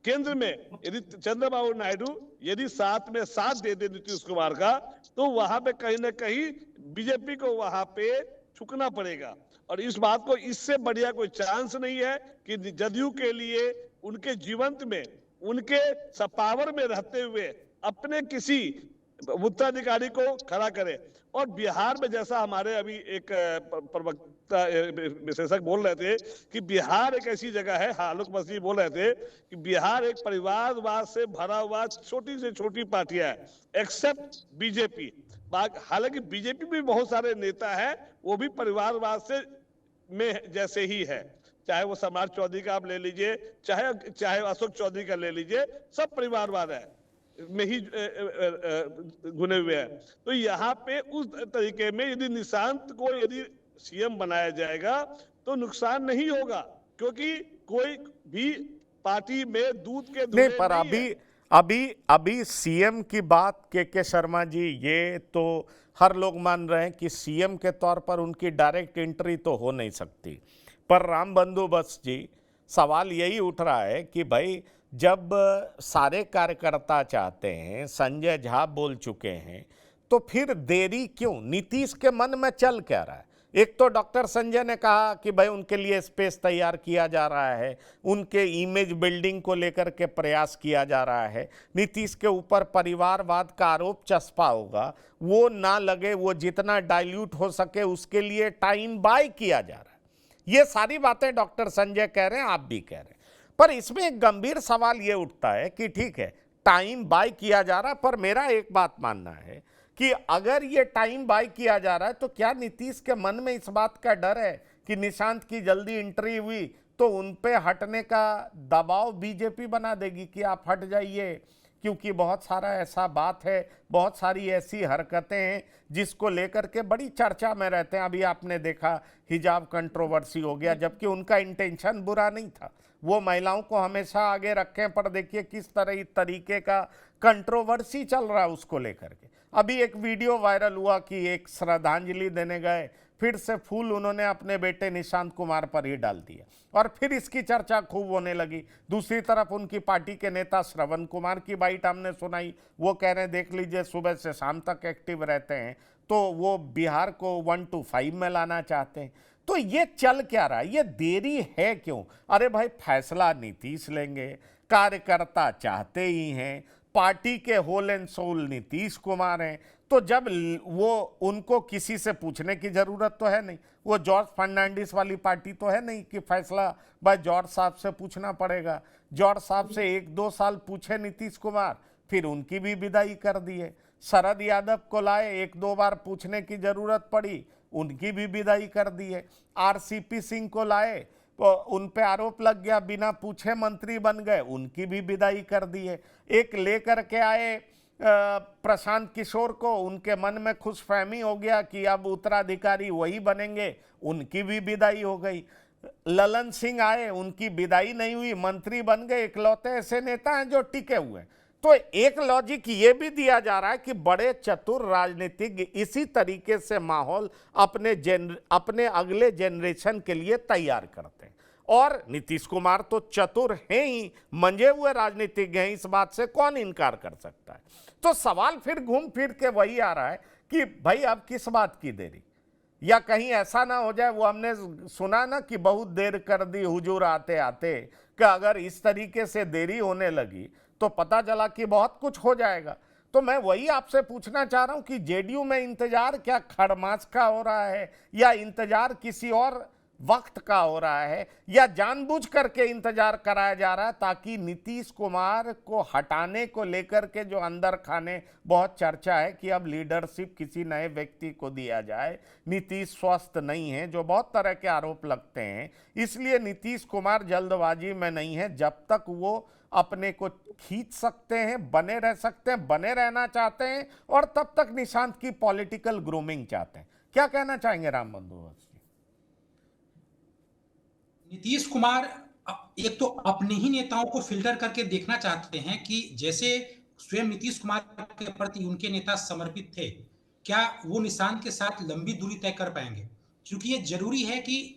केंद्र में यदि चंद्रबाबू नायडू यदि साथ में साथ दे दे नीतीश कुमार का, तो वहां पे कहीं ना कहीं बीजेपी को वहां पे झुकना पड़ेगा, और इस बात को, इससे बढ़िया कोई चांस नहीं है कि जदयू के लिए उनके जीवंत में, उनके पावर में रहते हुए अपने किसी उत्तराधिकारी को खड़ा करे। और बिहार में जैसा हमारे अभी एक प्रवक्ता विशेषज्ञ बोल रहे थे कि बिहार एक ऐसी जगह है, आलोक बस जी बोल रहे थे कि बिहार एक परिवारवाद से भरा हुआ छोटी से छोटी पार्टियां है, एक्सेप्ट बीजेपी। हालांकि बीजेपी में बहुत सारे नेता हैं, वो भी परिवारवाद से में जैसे ही है, चाहे वो सम्राट चौधरी का आप ले लीजिए, चाहे अशोक चौधरी का ले लीजिए, सब परिवारवाद है में ही गुने हुए हैं। तो यहाँ पे उस तरीके में यदि निशांत को यदि सीएम बनाया जाएगा तो नुकसान नहीं होगा, क्योंकि कोई भी पार्टी में दूध के नहीं, पर अभी सीएम की बात के शर्मा जी, ये तो हर लोग मान रहे हैं कि सीएम के तौर पर उनकी डायरेक्ट एंट्री तो हो नहीं सकती। पर रामबंधु बस जी, सवाल यही उठ रहा है कि भाई जब सारे कार्यकर्ता चाहते हैं, संजय झा बोल चुके हैं, तो फिर देरी क्यों? नीतीश के मन में चल क्या रहा है? एक तो डॉक्टर संजय ने कहा कि भाई उनके लिए स्पेस तैयार किया जा रहा है, उनके इमेज बिल्डिंग को लेकर के प्रयास किया जा रहा है, नीतीश के ऊपर परिवारवाद का आरोप चस्पा होगा, वो ना लगे, वो जितना डाइल्यूट हो सके उसके लिए टाइम बाय किया जा रहा है। ये सारी बातें डॉक्टर संजय कह रहे हैं, आप भी कह रहे हैं, पर इसमें एक गंभीर सवाल ये उठता है कि ठीक है, टाइम बाय किया जा रहा है, पर मेरा एक बात मानना है कि अगर ये टाइम बाय किया जा रहा है तो क्या नीतीश के मन में इस बात का डर है कि निशांत की जल्दी एंट्री हुई तो उन पे हटने का दबाव बीजेपी बना देगी कि आप हट जाइए, क्योंकि बहुत सारा ऐसा बात है, बहुत सारी ऐसी हरकतें हैं जिसको लेकर के बड़ी चर्चा में रहते हैं। अभी आपने देखा हिजाब कंट्रोवर्सी हो गया, जबकि उनका इंटेंशन बुरा नहीं था, वो महिलाओं को हमेशा आगे रखें, पर देखिए किस तरीके का कंट्रोवर्सी चल रहा है उसको लेकर के। अभी एक वीडियो वायरल हुआ कि एक श्रद्धांजलि देने गए फिर से फूल उन्होंने अपने बेटे निशांत कुमार पर ही डाल दिया और फिर इसकी चर्चा खूब होने लगी। दूसरी तरफ उनकी पार्टी के नेता श्रवण कुमार की बाइट हमने सुनाई, वो कह रहे हैं देख लीजिए सुबह से शाम तक एक्टिव रहते हैं, तो वो बिहार को 1 to 5 में लाना चाहते हैं। तो ये चल क्या रहा है, ये देरी है क्यों? अरे भाई फैसला नीतीश लेंगे, कार्यकर्ता चाहते ही हैं, पार्टी के whole and sole Nitish Kumar हैं, तो जब वो उनको किसी से पूछने की जरूरत तो है नहीं, वो जॉर्ज फर्नांडिस वाली पार्टी तो है नहीं कि फैसला भाई जॉर्ज साहब से पूछना पड़ेगा। जॉर्ज साहब से 1-2 साल पूछे नीतीश कुमार, फिर उनकी भी विदाई कर दिए। शरद यादव को लाए, 1-2 बार पूछने की जरूरत पड़ी, उनकी भी विदाई कर दिए। आरसीपी सिंह को लाए तो उन पे आरोप लग गया, बिना पूछे मंत्री बन गए, उनकी भी विदाई कर दिए। एक लेकर के आए प्रशांत किशोर को, उनके मन में खुशफहमी हो गया कि अब उत्तराधिकारी वही बनेंगे, उनकी भी विदाई हो गई। ललन सिंह आए, उनकी विदाई नहीं हुई, मंत्री बन गए। इकलौते ऐसे नेता हैं जो टिके हुए। तो एक लॉजिक ये भी दिया जा रहा है कि बड़े चतुर राजनीतिज्ञ इसी तरीके से माहौल अपने अगले जनरेशन के लिए तैयार करते हैं। और नीतीश कुमार तो चतुर हैं ही, मंजे हुए राजनीतिज्ञ हैं, इस बात से कौन इनकार कर सकता है। तो सवाल फिर घूम फिर के वही आ रहा है कि भाई अब किस बात की देरी, या कहीं ऐसा ना हो जाए, वो हमने सुना ना कि बहुत देर कर दी हुजूर आते आते, कि अगर इस तरीके से देरी होने लगी तो पता चला कि बहुत कुछ हो जाएगा। तो मैं वही आपसे पूछना चाह रहा हूं कि जेडीयू में इंतजार क्या खड़मास का हो रहा है, या इंतजार किसी और वक्त का हो रहा है, या जानबूझ करके इंतजार कराया जा रहा है ताकि नीतीश कुमार को हटाने को लेकर के जो अंदर खाने बहुत चर्चा है कि अब लीडरशिप किसी नए व्यक्ति को दिया जाए, नीतीश स्वस्थ नहीं है, जो बहुत तरह के आरोप लगते हैं, इसलिए नीतीश कुमार जल्दबाजी में नहीं है। जब तक वो अपने को खींच सकते हैं, बने रह सकते हैं, बने रहना चाहते हैं, और तब तक निशांत की पॉलिटिकल ग्रूमिंग चाहते हैं। क्या कहना चाहेंगे राम बंधुवंशी? नीतीश कुमार एक तो अपने ही नेताओं को फिल्टर करके देखना चाहते हैं कि जैसे स्वयं नीतीश कुमार के प्रति उनके नेता समर्पित थे, क्या वो निशांत के साथ लंबी दूरी तय कर पाएंगे? क्योंकि ये जरूरी है कि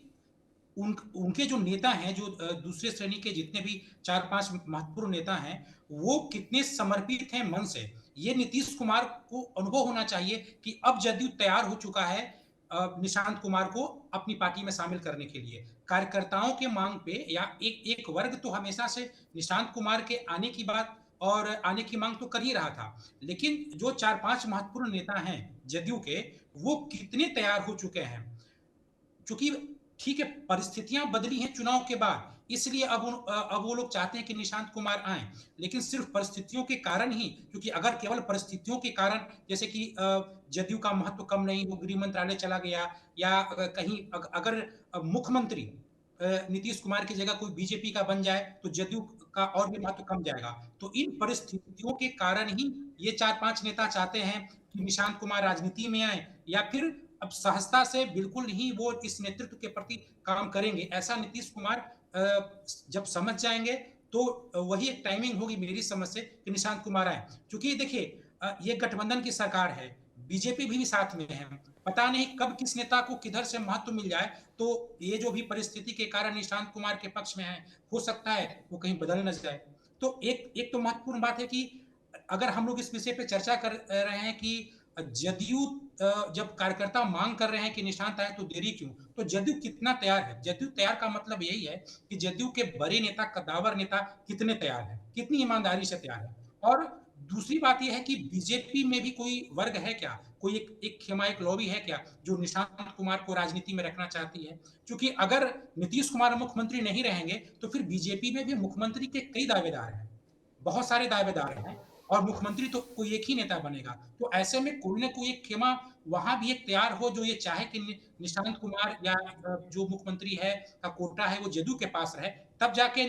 उनके जो नेता हैं, जो दूसरे श्रेणी के जितने भी 4-5 महत्वपूर्ण नेता हैं, वो कितने समर्पित हैं मन से। ये नीतीश कुमार को अनुभव होना चाहिए कि अब जदयू तैयार हो चुका है निशांत कुमार को अपनी पार्टी में शामिल करने के लिए। कार्यकर्ताओं के मांग पे या एक वर्ग तो हमेशा से निशांत कुमार के आने की बात और आने की मांग तो कर ही रहा था, लेकिन जो 4-5 महत्वपूर्ण नेता हैं जदयू के, वो कितने तैयार हो चुके हैं। क्योंकि ठीक है, परिस्थितियां बदली हैं चुनाव के बाद, इसलिए अब वो लोग चाहते हैं कि निशांत कुमार आए, लेकिन सिर्फ परिस्थितियों के कारण ही, क्योंकि अगर केवल परिस्थितियों के कारण, जैसे कि जदयू का महत्व कम नहीं, वो गृह मंत्रालय चला गया, या कहीं अगर मुख्यमंत्री नीतीश कुमार की जगह कोई बीजेपी का बन जाए तो जदयू का और भी महत्व कम जाएगा। तो इन परिस्थितियों के कारण ही ये 4-5 नेता चाहते हैं कि निशांत कुमार राजनीति में आए, या फिर अब सहजता से बिल्कुल ही वो इस नेतृत्व के प्रति काम करेंगे। ऐसा नीतीश कुमार जब समझ जाएंगे तो वही एक टाइमिंग होगी मेरी समझ से कि निशांत कुमार आए। क्योंकि देखिए ये गठबंधन की सरकार है, बीजेपी भी साथ में है, पता नहीं कब किस नेता को किधर से महत्व मिल जाए। तो ये जो भी परिस्थिति के कारण निशांत कुमार के पक्ष में है, हो सकता है वो कहीं बदल न जाए। तो एक तो महत्वपूर्ण बात है कि अगर हम लोग इस विषय पे चर्चा कर रहे हैं कि जदयू जब कार्यकर्ता मांग कर रहे हैं कि निशांत आए तो देरी क्यों, तो जदयू कितना तैयार है। जदयू तैयार का मतलब यही है कि जदयू के बड़े नेता, कद्दावर नेता कितने तैयार हैं, कितनी ईमानदारी से तैयार है। और दूसरी बात यह है कि बीजेपी में भी कोई वर्ग है क्या, कोई एक खेमा, एक लॉबी है क्या जो निशांत कुमार को राजनीति में रखना चाहती है। क्योंकि अगर नीतीश कुमार मुख्यमंत्री नहीं रहेंगे तो फिर बीजेपी में भी मुख्यमंत्री के कई दावेदार हैं, बहुत सारे दावेदार हैं, और मुख्यमंत्री तो कोई एक ही नेता बनेगा। तो ऐसे में कोई ना कोई एक खेमा वहां भी एक तैयार हो जो ये चाहे कि निशांत कुमार या जो मुख्यमंत्री है का कोटा है वो जदयू के पास रहे, तब जाके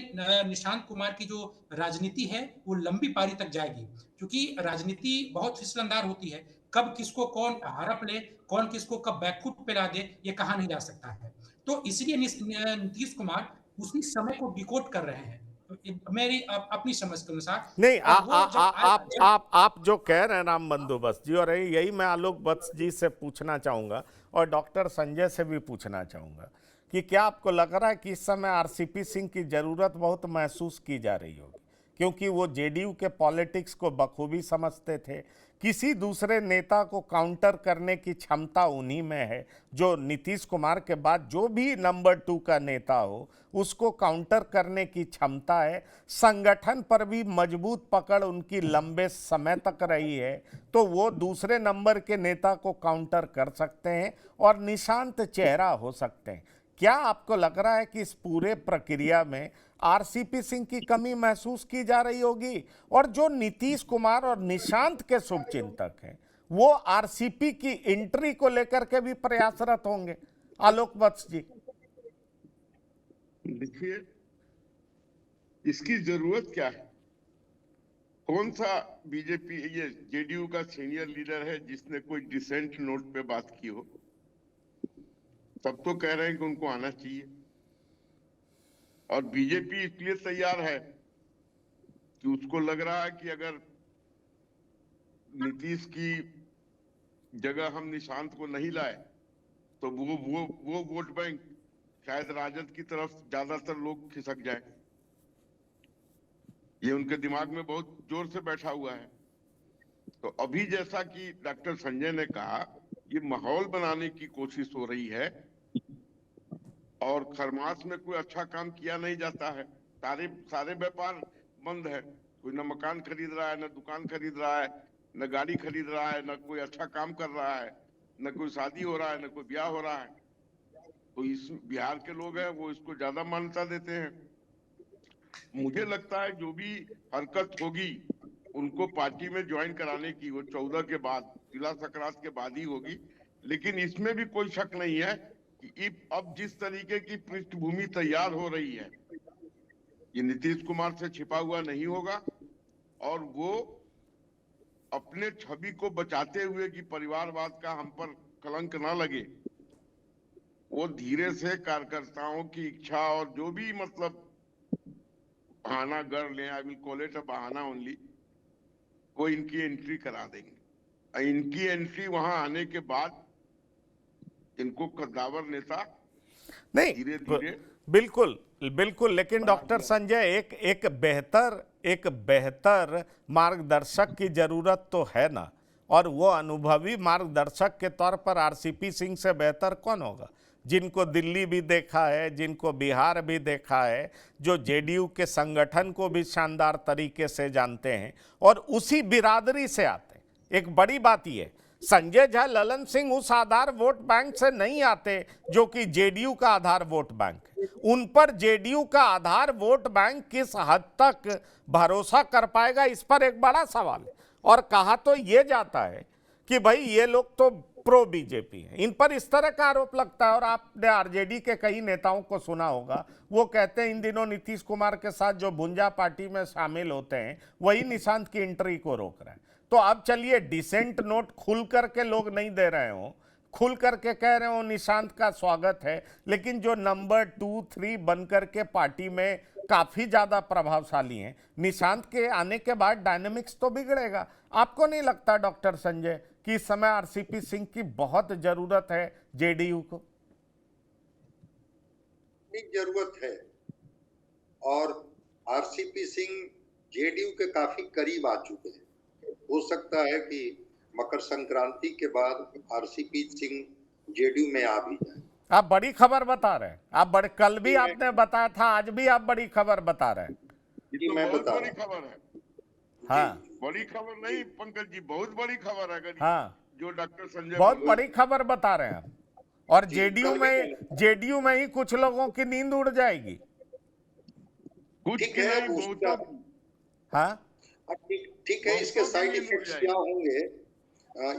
निशांत कुमार की जो राजनीति है वो लंबी पारी तक जाएगी। क्योंकि राजनीति बहुत फिसलनदार होती है, कब किसको कौन हड़प ले, कौन किसको कब बैकफुट पे ला दे, ये कहा नहीं जा सकता है। तो इसलिए नीतीश कुमार उसी समय को डिकोड कर रहे हैं मेरी अपनी समझ के अनुसार। नहीं, और वो जब आप जो कह रहे हैं राम बंदोबस्त जी, और यही मैं आलोक वत्स जी से पूछना चाहूंगा और डॉक्टर संजय से भी पूछना चाहूंगा कि क्या आपको लग रहा है कि इस समय आरसीपी सिंह की जरूरत बहुत महसूस की जा रही होगी, क्योंकि वो जेडीयू के पॉलिटिक्स को बखूबी समझते थे, किसी दूसरे नेता को काउंटर करने की क्षमता उन्हीं में है, जो नीतीश कुमार के बाद जो भी नंबर 2 का नेता हो उसको काउंटर करने की क्षमता है, संगठन पर भी मजबूत पकड़ उनकी लंबे समय तक रही है, तो वो दूसरे नंबर के नेता को काउंटर कर सकते हैं और निशांत चेहरा हो सकते हैं। क्या आपको लग रहा है कि इस पूरे प्रक्रिया में आरसीपी सिंह की कमी महसूस की जा रही होगी, और जो नीतीश कुमार और निशांत के शुभचिंतक हैं वो आरसीपी की एंट्री को लेकर के भी प्रयासरत होंगे? आलोक वत्स जी, देखिए इसकी जरूरत क्या है? कौन सा बीजेपी ये जेडीयू का सीनियर लीडर है जिसने कोई डिसेंट नोट पे बात की हो? सब तो कह रहे हैं कि उनको आना चाहिए, और बीजेपी इसलिए तैयार है कि उसको लग रहा है कि अगर नीतीश की जगह हम निशांत को नहीं लाए तो वो वोट बैंक शायद राजद की तरफ ज्यादातर लोग खिसक जाए। ये उनके दिमाग में बहुत जोर से बैठा हुआ है। तो अभी जैसा कि डॉक्टर संजय ने कहा, ये माहौल बनाने की कोशिश हो रही है, और खरमास में कोई अच्छा काम किया नहीं जाता है। सारे व्यापार बंद है, कोई न मकान खरीद रहा है, न दुकान खरीद रहा है, न गाड़ी खरीद रहा है, न कोई अच्छा काम कर रहा है, न कोई शादी हो रहा है, न कोई ब्याह हो रहा है। तो इस बिहार के लोग हैं वो इसको ज्यादा मान्यता देते हैं। मुझे लगता है जो भी हरकत होगी उनको पार्टी में ज्वाइन कराने की वो 14 के बाद, तिला संक्रांत के बाद ही होगी। लेकिन इसमें भी कोई शक नहीं है कि अब जिस तरीके की पृष्ठभूमि तैयार हो रही है, ये नीतीश कुमार से छिपा हुआ नहीं होगा, और वो अपने छवि को बचाते हुए कि परिवारवाद का हम पर कलंक ना लगे, वो धीरे से कार्यकर्ताओं की इच्छा और जो भी मतलब बहाना कर लें, I will call it a बहाना ओनली, वो इनकी एंट्री करा देंगे। इनकी एंट्री वहां आने के बाद इनको कद्दावर नेता नहीं, धीरे धीरे बिल्कुल बिल्कुल, लेकिन डॉक्टर संजय एक बेहतर मार्गदर्शक की जरूरत तो है ना, और वो अनुभवी मार्गदर्शक के तौर पर आरसीपी सिंह से बेहतर कौन होगा, जिनको दिल्ली भी देखा है, जिनको बिहार भी देखा है, जो जेडीयू के संगठन को भी शानदार तरीके से जानते हैं और उसी बिरादरी से आते हैं। एक बड़ी बात यह, संजय झा, ललन सिंह उस आधार वोट बैंक से नहीं आते जो कि जेडीयू का आधार वोट बैंक है। उन पर जेडीयू का आधार वोट बैंक किस हद तक भरोसा कर पाएगा, इस पर एक बड़ा सवाल है। और कहा तो ये जाता है कि भाई ये लोग तो प्रो बीजेपी हैं, इन पर इस तरह का आरोप लगता है। और आपने आरजेडी के कई नेताओं को सुना होगा, वो कहते हैं इन दिनों नीतीश कुमार के साथ जो भुंजा पार्टी में शामिल होते हैं वही निशांत की एंट्री को रोक रहे हैं। तो अब चलिए डिसेंट नोट खुल करके लोग नहीं दे रहे हो, खुल करके कह रहे हो निशांत का स्वागत है, लेकिन जो नंबर 2, 3 बनकर के पार्टी में काफी ज्यादा प्रभावशाली हैं, निशांत के आने के बाद डायनेमिक्स तो बिगड़ेगा। आपको नहीं लगता डॉक्टर संजय कि इस समय आरसीपी सिंह की बहुत जरूरत है जेडीयू को? जरूरत है, और आरसीपी सिंह जेडीयू के काफी करीब आ चुके हैं। हो सकता है कि मकर संक्रांति के बाद आरसीपी सिंह जेडीयू में आ भी जाए। आप बड़ी खबर बता रहे हैं, आप कल भी आपने बताया था, आज भी आप बड़ी खबर बता रहे हैं। ये तो बहुत बड़ी खबर है। हाँ, बड़ी खबर नहीं पंकज जी, बहुत बड़ी खबर है। अगर हाँ, जो डॉक्टर संजय बहुत बड़ी खबर बता रहे हैं आप। और जेडीयू में ही कुछ लोगों की नींद उड़ जाएगी। कुछ की नहीं, बहुतों की। हाँ, ठीक है, इसके साइड इफेक्ट्स क्या होंगे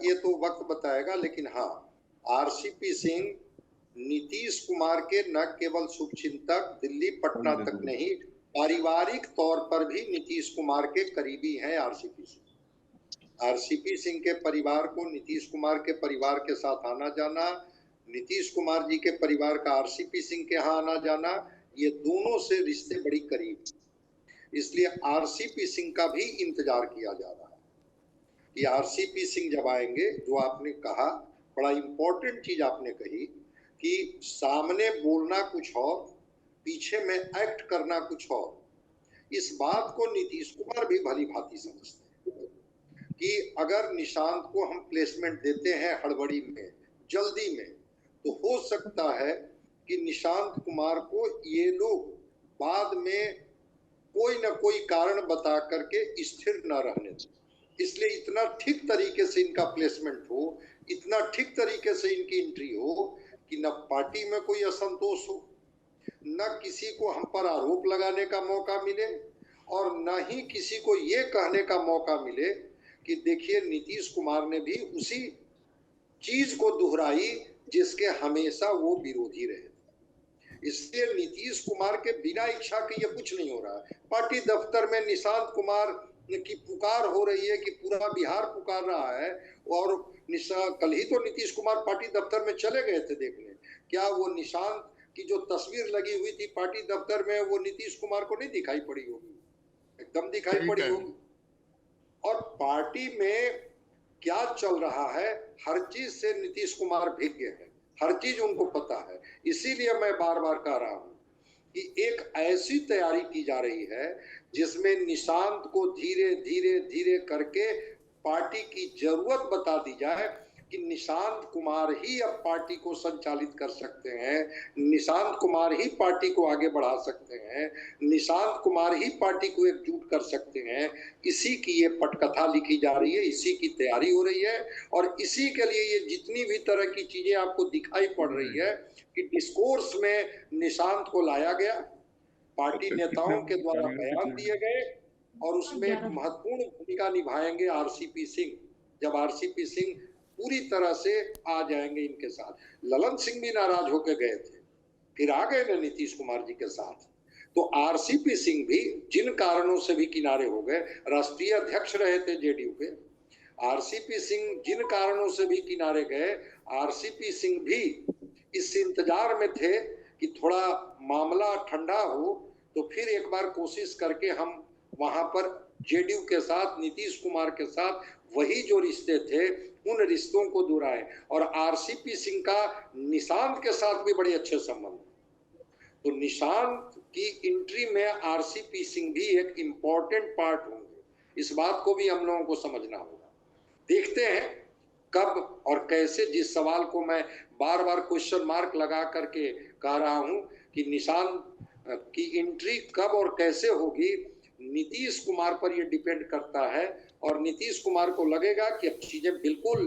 ये तो वक्त बताएगा। लेकिन हाँ, आरसीपी सिंह नीतीश कुमार के न केवल शुभचिंतक, दिल्ली पटना तक नहीं, पारिवारिक तौर पर भी नीतीश कुमार के करीबी हैं आरसीपी सिंह। आरसीपी सिंह के परिवार को नीतीश कुमार के परिवार के साथ आना जाना, नीतीश कुमार जी के परिवार का आरसीपी सिंह के यहाँ आना जाना, ये दोनों से रिश्ते बड़ी करीब। इसलिए आरसीपी सिंह का भी इंतजार किया जा रहा है कि आरसीपी सिंह जब आएंगे, जो आपने कहा बड़ा इंपॉर्टेंट चीज आपने कही कि सामने बोलना कुछ और, पीछे में एक्ट करना कुछ और। इस बात को नीतीश कुमार भी भली भांति समझते हैं कि अगर निशांत को हम प्लेसमेंट देते हैं हड़बड़ी में, जल्दी में, तो हो सकता है कि निशांत कुमार को ये लोग बाद में कोई ना कोई कारण बता करके स्थिर न रहने दें। इसलिए इतना ठीक तरीके से इनका प्लेसमेंट हो, इतना ठीक तरीके से इनकी एंट्री हो कि न पार्टी में कोई असंतोष हो, न किसी को हम पर आरोप लगाने का मौका मिले, और न ही किसी को ये कहने का मौका मिले कि देखिए नीतीश कुमार ने भी उसी चीज को दोहराई जिसके हमेशा वो विरोधी रहे। इसलिए नीतीश कुमार के बिना इच्छा के ये कुछ नहीं हो रहा है। पार्टी दफ्तर में निशांत कुमार की पुकार हो रही है कि पूरा बिहार पुकार रहा है, और कल ही तो नीतीश कुमार पार्टी दफ्तर में चले गए थे देखने, क्या वो निशांत की जो तस्वीर लगी हुई थी पार्टी दफ्तर में वो नीतीश कुमार को नहीं दिखाई पड़ी होगी? एकदम दिखाई पड़ी होगी। और पार्टी में क्या चल रहा है हर चीज से नीतीश कुमार भिज्ञ है, हर चीज उनको पता है। इसीलिए मैं बार बार कह रहा हूं कि एक ऐसी तैयारी की जा रही है जिसमें निशांत को धीरे धीरे धीरे करके पार्टी की जरूरत बता दी जाए कि निशांत कुमार ही अब पार्टी को संचालित कर सकते हैं, निशांत कुमार ही पार्टी को आगे बढ़ा सकते हैं, निशांत कुमार ही पार्टी को एकजुट कर सकते हैं। इसी की ये पटकथा लिखी जा रही है, इसी की तैयारी हो रही है, और इसी के लिए ये जितनी भी तरह की चीजें आपको दिखाई पड़ रही है कि डिस्कोर्स में निशांत को लाया गया, पार्टी नेताओं के द्वारा बयान दिए गए, और उसमें एक महत्वपूर्ण भूमिका निभाएंगे आरसीपी सिंह। जब आरसीपी सिंह पूरी तरह से आ जाएंगे इनके साथ, ललन सिंह भी नाराज होकर गए थे, फिर आ गए ना नीतीश कुमार जी के साथ, तो आरसीपी सिंह भी जिन कारणों से भी किनारे हो गए, राष्ट्रीय अध्यक्ष रहे थे जेडीयू के, आरसीपी सिंह जिन कारणों से भी किनारे गए, आरसीपी सिंह भी इस इंतजार में थे कि थोड़ा मामला ठंडा हो तो फिर एक बार कोशिश करके हम वहां पर जेडीयू के साथ, नीतीश कुमार के साथ वही जो रिश्ते थे उन रिश्तों को दोहराए। और आरसीपी सिंह का निशांत के साथ भी बड़े अच्छे संबंध, तो निशांत की एंट्री में आरसीपी सिंह भी एक इम्पोर्टेंट पार्ट होंगे। इस बात को भी हम लोगों को समझना होगा। देखते हैं कब और कैसे, जिस सवाल को मैं बार बार क्वेश्चन मार्क लगा करके कह रहा हूं कि निशांत की एंट्री कब और कैसे होगी, नीतीश कुमार पर यह डिपेंड करता है। और नीतीश कुमार को लगेगा कि अब चीजें बिल्कुल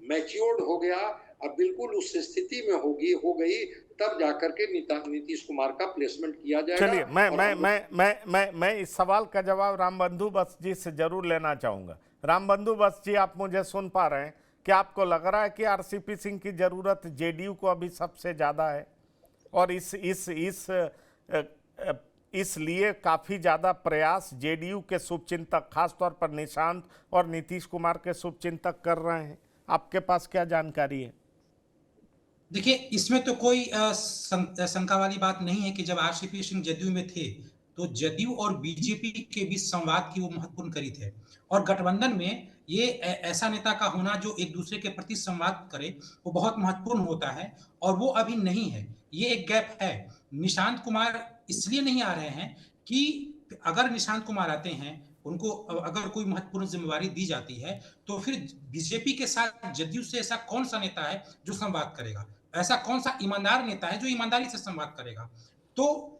मैच्योर्ड हो गया, अब बिल्कुल उस स्थिति में हो गई, तब जाकर के नीतीश कुमार का प्लेसमेंट किया जाएगा। चलिए, मैं इस सवाल का जवाब रामबंधु बस जी से जरूर लेना चाहूंगा। रामबंधु बस जी, आप मुझे सुन पा रहे हैं? क्या आपको लग रहा है कि आरसीपी सिंह की जरूरत जेडीयू को अभी सबसे ज्यादा है, और इसलिए काफी ज्यादा प्रयास जेडीयू के शुभचिंतक, खासतौर पर निशांत और नीतीश कुमार के शुभचिंतक कर रहे हैं? आपके पास क्या जानकारी है? देखिए, इसमें तो कोई शंका वाली बात नहीं है कि जब आरसीपी सिंह जदयू में थे तो जदयू और बीजेपी के बीच संवाद की वो महत्वपूर्ण कड़ी थे, और गठबंधन में ये ऐसा नेता का होना जो एक दूसरे के प्रति संवाद करे वो बहुत महत्वपूर्ण होता है, और वो अभी नहीं है। ये एक गैप है। निशांत कुमार इसलिए नहीं आ रहे हैं कि अगर निशांत कुमार आते हैं, उनको अगर कोई महत्वपूर्ण जिम्मेवारी दी जाती है, तो फिर बीजेपी के साथ जदयू से ऐसा कौन सा नेता है जो संवाद करेगा, ऐसा कौन सा ईमानदार नेता है जो ईमानदारी से संवाद करेगा? तो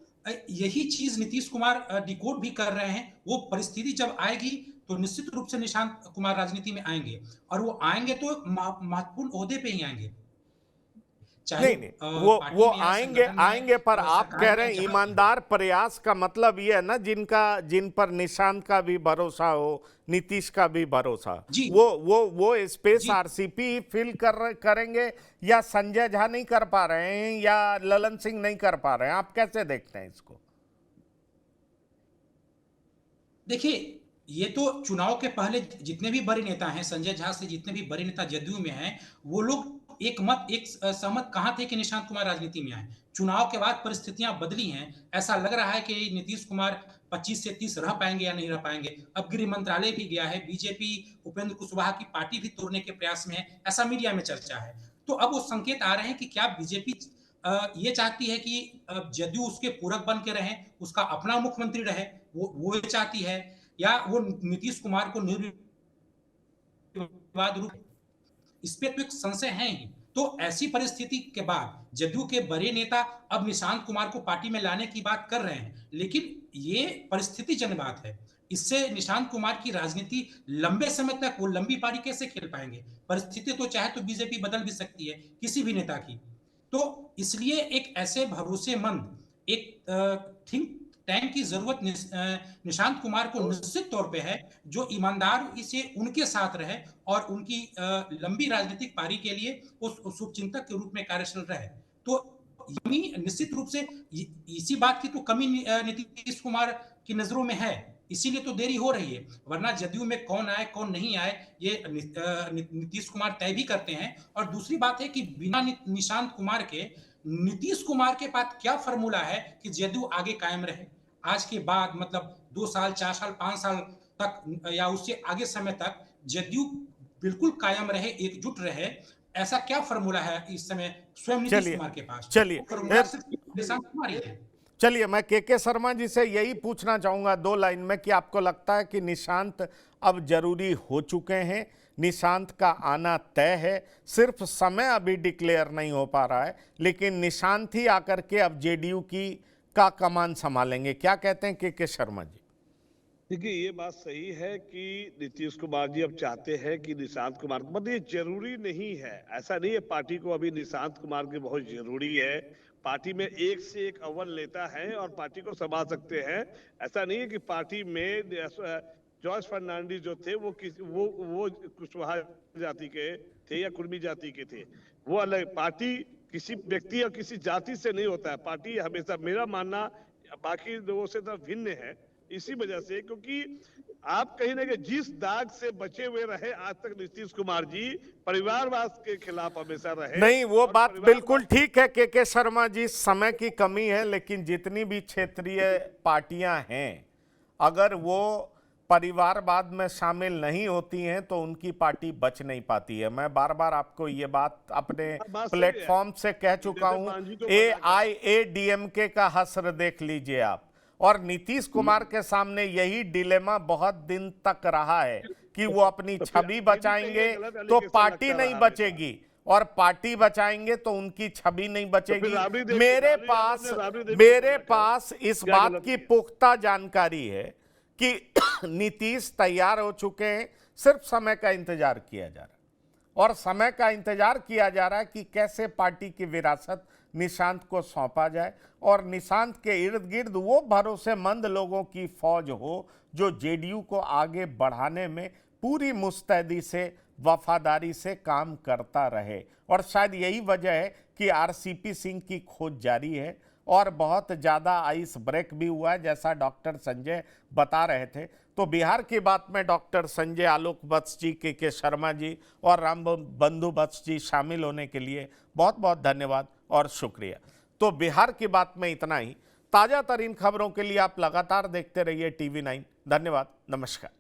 यही चीज नीतीश कुमार डिकोड भी कर रहे हैं। वो परिस्थिति जब आएगी तो निश्चित रूप से निशांत कुमार राजनीति में आएंगे, और वो आएंगे तो महत्वपूर्ण ओहदे पे ही आएंगे। नहीं, वो आएंगे, पर आप कह रहे हैं ईमानदार प्रयास का मतलब ये है ना, जिन पर निशांत का भी भरोसा हो, नीतीश का भी भरोसा, वो स्पेस आरसीपी फिल करेंगे, या संजय झा नहीं कर पा रहे हैं, या ललन सिंह नहीं कर पा रहे हैं? आप कैसे देखते हैं इसको? देखिए, ये तो चुनाव के पहले जितने भी बड़े नेता हैं, संजय झा से जितने भी बड़े नेता जदयू में हैं, वो लोग एक सहमत कहां थे कि निशांत कुमार राजनीति में आए। चुनाव के बाद परिस्थितियां बदली हैं। ऐसा लग रहा है कि नीतीश कुमार 25 से 30 रह पाएंगे या नहीं रह पाएंगे। अब गृह मंत्रालय भी गया है, बीजेपी उपेंद्र कुशवाहा की पार्टी भी तोड़ने के प्रयास में है, ऐसा मीडिया में चर्चा है। तो अब वो संकेत आ रहे हैं कि क्या बीजेपी ये चाहती है कि जदयू उसके पूरक बन के रहे, उसका अपना मुख्यमंत्री रहे, वो ये चाहती है, या वो नीतीश कुमार को निर्विवाद रूप, इस पे तो एक संशय है ही। तो ऐसी परिस्थिति के बाद जदयू के बड़े नेता अब निशांत कुमार को पार्टी में लाने की बात कर रहे हैं, लेकिन ये परिस्थितिजन्य बात है। इससे निशांत कुमार की राजनीति लंबे समय तक वो लंबी पारी कैसे खेल पाएंगे? परिस्थिति तो चाहे तो बीजेपी बदल भी सकती है किसी भी नेता की। तो इसलिए एक ऐसे भरोसेमंद एक थिंक टैंक की जरूरत निशांत कुमार को निश्चित तौर पे है, जो ईमानदारी से उनके साथ रहे और उनकी लंबी राजनीतिक पारी के लिए उस शुभचिंतक के रूप में कार्यशील रहे। तो निश्चित रूप से इसी बात की तो कमी नीतीश कुमार की नजरों में है, इसीलिए तो देरी हो रही है। वरना जदयू में कौन आए कौन नहीं आए ये नीतीश कुमार तय भी करते हैं। और दूसरी बात है कि बिना निशांत कुमार के नीतीश कुमार के पास क्या फॉर्मूला है कि जदयू आगे कायम रहे आज के बाद, मतलब 2 साल 4 साल 5 साल तक या उससे आगे समय तक जदयू बिल्कुल कायम रहे, एकजुट रहे। ऐसा क्या फॉर्मूला है इस समय स्वयं नीतीश कुमार के पास? चलिए निशांत कुमार ही है। चलिए मैं के शर्मा जी से यही पूछना चाहूंगा 2 लाइन में कि आपको लगता है कि निशांत अब जरूरी हो चुके हैं, निशांत का आना तय है, सिर्फ समय अभी डिक्लेयर नहीं हो पा रहा है, लेकिन निशांत ही आकर के अब जेडीयू का कमान संभालेंगे? क्या कहते हैं के शर्मा जी? देखिए, ये बात सही है कि नीतीश कुमार जी अब चाहते हैं कि निशांत कुमार को, मतलब ये जरूरी नहीं है, ऐसा नहीं है पार्टी को अभी निशांत कुमार की बहुत जरूरी है। पार्टी में एक से एक अव्वल नेता है और पार्टी को संभाल सकते हैं। ऐसा नहीं है कि पार्टी में जॉर्ज फर्नांडिस जो थे वो कुशवाहा जाति के थे या कुर्मी जाति के थे, वो अलग। पार्टी किसी व्यक्ति या किसी जाति से नहीं होता है। पार्टी हमेशा, मेरा मानना बाकी लोगों से तो भिन्न है इसी वजह से, क्योंकि आप कहीं ना कहीं जिस दाग से बचे हुए रहे आज तक नीतीश कुमार जी, परिवारवाद के खिलाफ हमेशा रहे। नहीं, वो बात बिल्कुल ठीक है के शर्मा जी, समय की कमी है, लेकिन जितनी भी क्षेत्रीय पार्टियां हैं अगर वो परिवारवाद में शामिल नहीं होती हैं तो उनकी पार्टी बच नहीं पाती है। मैं बार बार आपको ये बात अपने प्लेटफॉर्म से कह चुका हूं। AIADMK का हश्र देख लीजिए आप, और नीतीश कुमार के सामने यही डिलेमा बहुत दिन तक रहा है कि वो अपनी छवि बचाएंगे तो पार्टी नहीं बचेगी, और पार्टी बचाएंगे तो उनकी छवि नहीं बचेगी। मेरे पास इस बात की पुख्ता जानकारी है कि नीतीश तैयार हो चुके हैं, सिर्फ समय का इंतजार किया जा रहा है, और समय का इंतजार किया जा रहा है कि कैसे पार्टी की विरासत निशांत को सौंपा जाए और निशांत के इर्द गिर्द वो भरोसेमंद लोगों की फौज हो जो जेडीयू को आगे बढ़ाने में पूरी मुस्तैदी से, वफादारी से काम करता रहे। और शायद यही वजह है कि आरसीपी सिंह की खोज जारी है और बहुत ज़्यादा आइस ब्रेक भी हुआ है, जैसा डॉक्टर संजय बता रहे थे। तो बिहार की बात में डॉक्टर संजय, आलोक वत्स जी, के शर्मा जी और राम बंधु वत्स जी शामिल होने के लिए बहुत बहुत धन्यवाद और शुक्रिया। तो बिहार की बात में इतना ही। ताज़ा तरीन खबरों के लिए आप लगातार देखते रहिए TV9। धन्यवाद, नमस्कार।